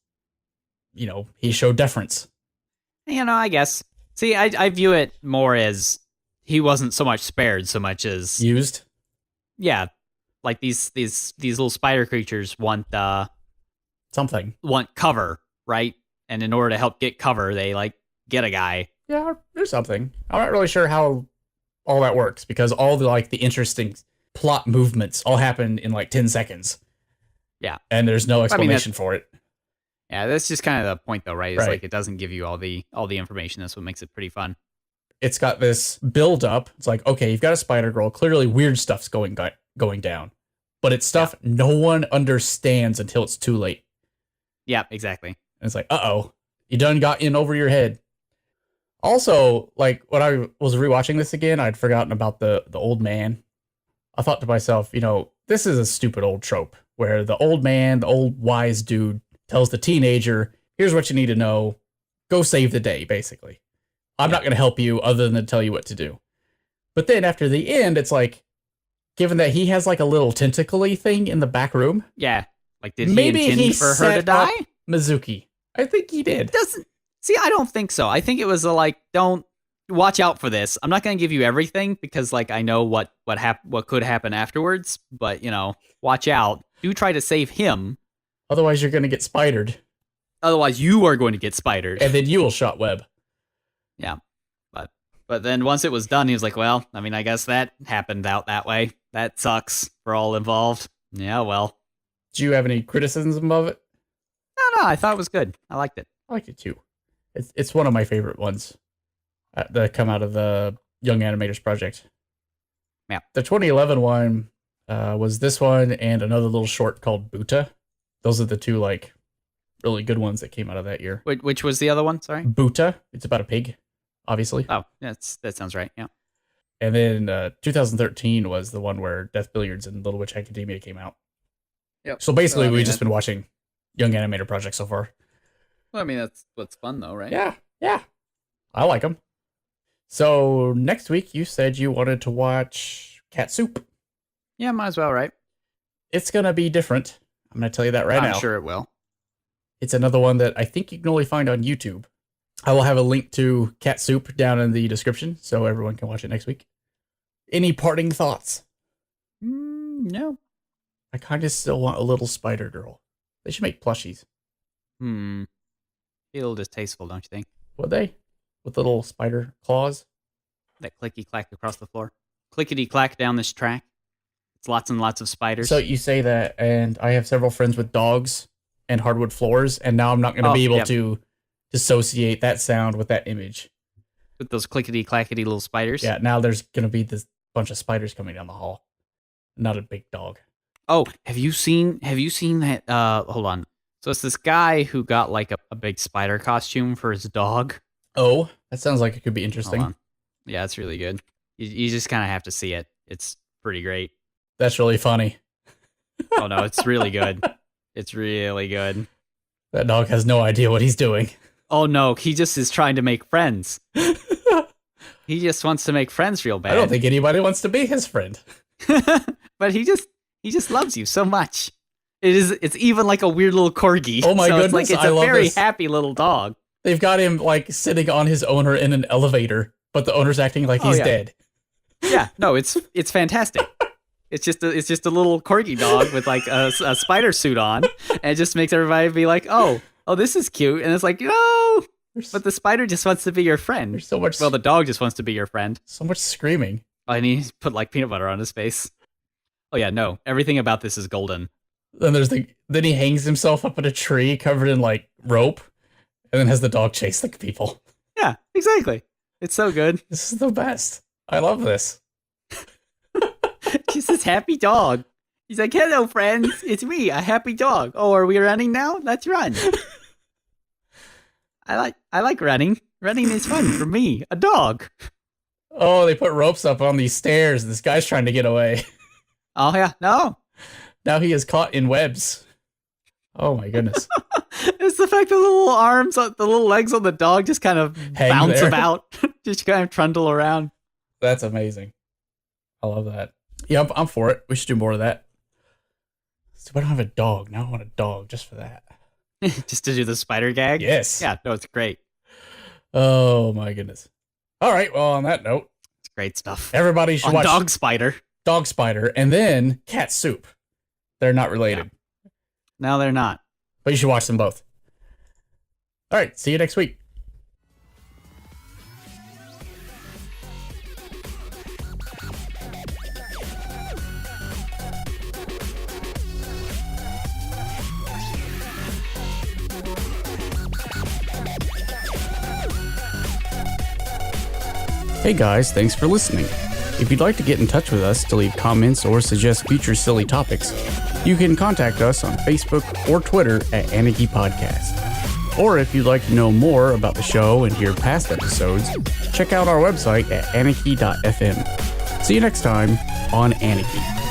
he showed deference I guess. See, I view it more as he wasn't so much spared, so much as Used? yeah, like these little spider creatures Something. want cover, right? And in order to help get cover, they like get a guy. Yeah, there's something. I'm not really sure how all that works because all the interesting plot movements all happen in like 10 seconds. Yeah. And there's no explanation for it. Yeah, that's just kind of the point though, right? It's Right. like it doesn't give you all the information. That's what makes it pretty fun. It's got this build up. It's like, okay, you've got a spider girl. Clearly weird stuff's going down. But it's stuff no one understands until it's too late. Yeah, exactly. And it's like, uh-oh, you done got in over your head. Also, like when I was rewatching this again, I'd forgotten about the old man. I thought to myself, this is a stupid old trope where the old man, the old wise dude, tells the teenager, here's what you need to know. Go save the day, basically. I'm not going to help you other than to tell you what to do. But then after the end, it's like, given that he has like a little tentacle-y thing in the back room. Yeah. Like, did he intend for her to die? Mizuki. I think he did. See, I don't think so. I think it was don't watch out for this. I'm not going to give you everything because like I know what could happen afterwards, but watch out. Do try to save him. Otherwise you're going to get spidered. Otherwise you are going to get spidered. And then you will shot web. Yeah. But then once it was done, he was like, well, I mean, I guess that happened out that way. That sucks for all involved. Yeah, well. Do you have any criticism of it? No, I thought it was good. I liked it. I liked it too. It's one of my favorite ones that come out of the Young Animators Project. Yeah. The 2011 one was this one and another little short called Buta. Those are the two like really good ones that came out of that year. Which was the other one? Sorry. Buta. It's about a pig, obviously. Oh, that sounds right. Yeah. And then 2013 was the one where Death Billiards and Little Witch Academia came out. Yep. So basically, we've just been watching Young Animator Project so far. Well, I mean, that's what's fun, though, right? Yeah. I like them. So next week, you said you wanted to watch Cat Soup. Yeah, might as well, right? It's going to be different. I'm going to tell you that now. I'm sure it will. It's another one that I think you can only find on YouTube. I will have a link to Cat Soup down in the description so everyone can watch it next week. Any parting thoughts? No. I kind of still want a little spider girl. They should make plushies. Be a little distasteful, don't you think? Would they? With little spider claws? That clicky-clack across the floor. Clickety-clack down this track. It's lots and lots of spiders. So you say that, and I have several friends with dogs and hardwood floors, and now I'm not going to be able to dissociate that sound with that image. With those clickety-clackety little spiders? Yeah, now there's going to be this bunch of spiders coming down the hall. Not a big dog. Oh, have you seen that? Hold on. So it's this guy who got like a big spider costume for his dog. Oh, that sounds like it could be interesting. Hold on. Yeah, it's really good. You just kind of have to see it. It's pretty great. That's really funny. Oh no, it's really good. It's really good. That dog has no idea what he's doing. Oh no, he just is trying to make friends. He just wants to make friends real bad. I don't think anybody wants to be his friend. But he just loves you so much. It's even like a weird little corgi. Oh my goodness, it's I a love very this. happy little dog. They've got him like sitting on his owner in an elevator, but the owner's acting like he's dead. Yeah, no, it's fantastic. It's just a little corgi dog with like a spider suit on, and it just makes everybody be like, oh, this is cute, and it's like, no, but the spider just wants to be your friend. There's so much. Well, the dog just wants to be your friend. So much screaming. Oh, and he put like peanut butter on his face. Oh yeah, no, everything about this is golden. Then then he hangs himself up in a tree covered in like rope, and then has the dog chase the people. Yeah, exactly. It's so good. This is the best. I love this. Just this happy dog. He's like, hello, friends. It's me, a happy dog. Oh, are we running now? Let's run. I like running. Running is fun for me, a dog. Oh, they put ropes up on these stairs. This guy's trying to get away. Oh, yeah. No. Now he is caught in webs. Oh, my goodness. It's the fact that the little arms, the little legs on the dog just kind of bounce about. Just kind of trundle around. That's amazing. I love that. Yeah, I'm for it. We should do more of that. So I don't have a dog. Now I want a dog just for that. Just to do the spider gag? Yes. Yeah, no, it's great. Oh my goodness. All right. Well, on that note, It's great stuff. everybody should On watch Dog Spider. Dog Spider and then Cat Soup. They're not related, No, they're not. but you should watch them both. All right. See you next week. Hey guys, thanks for listening. If you'd like to get in touch with us to leave comments or suggest future silly topics, you can contact us on Facebook or Twitter at Aniki Podcast. Or if you'd like to know more about the show and hear past episodes, check out our website at aniki.fm. See you next time on Aniki.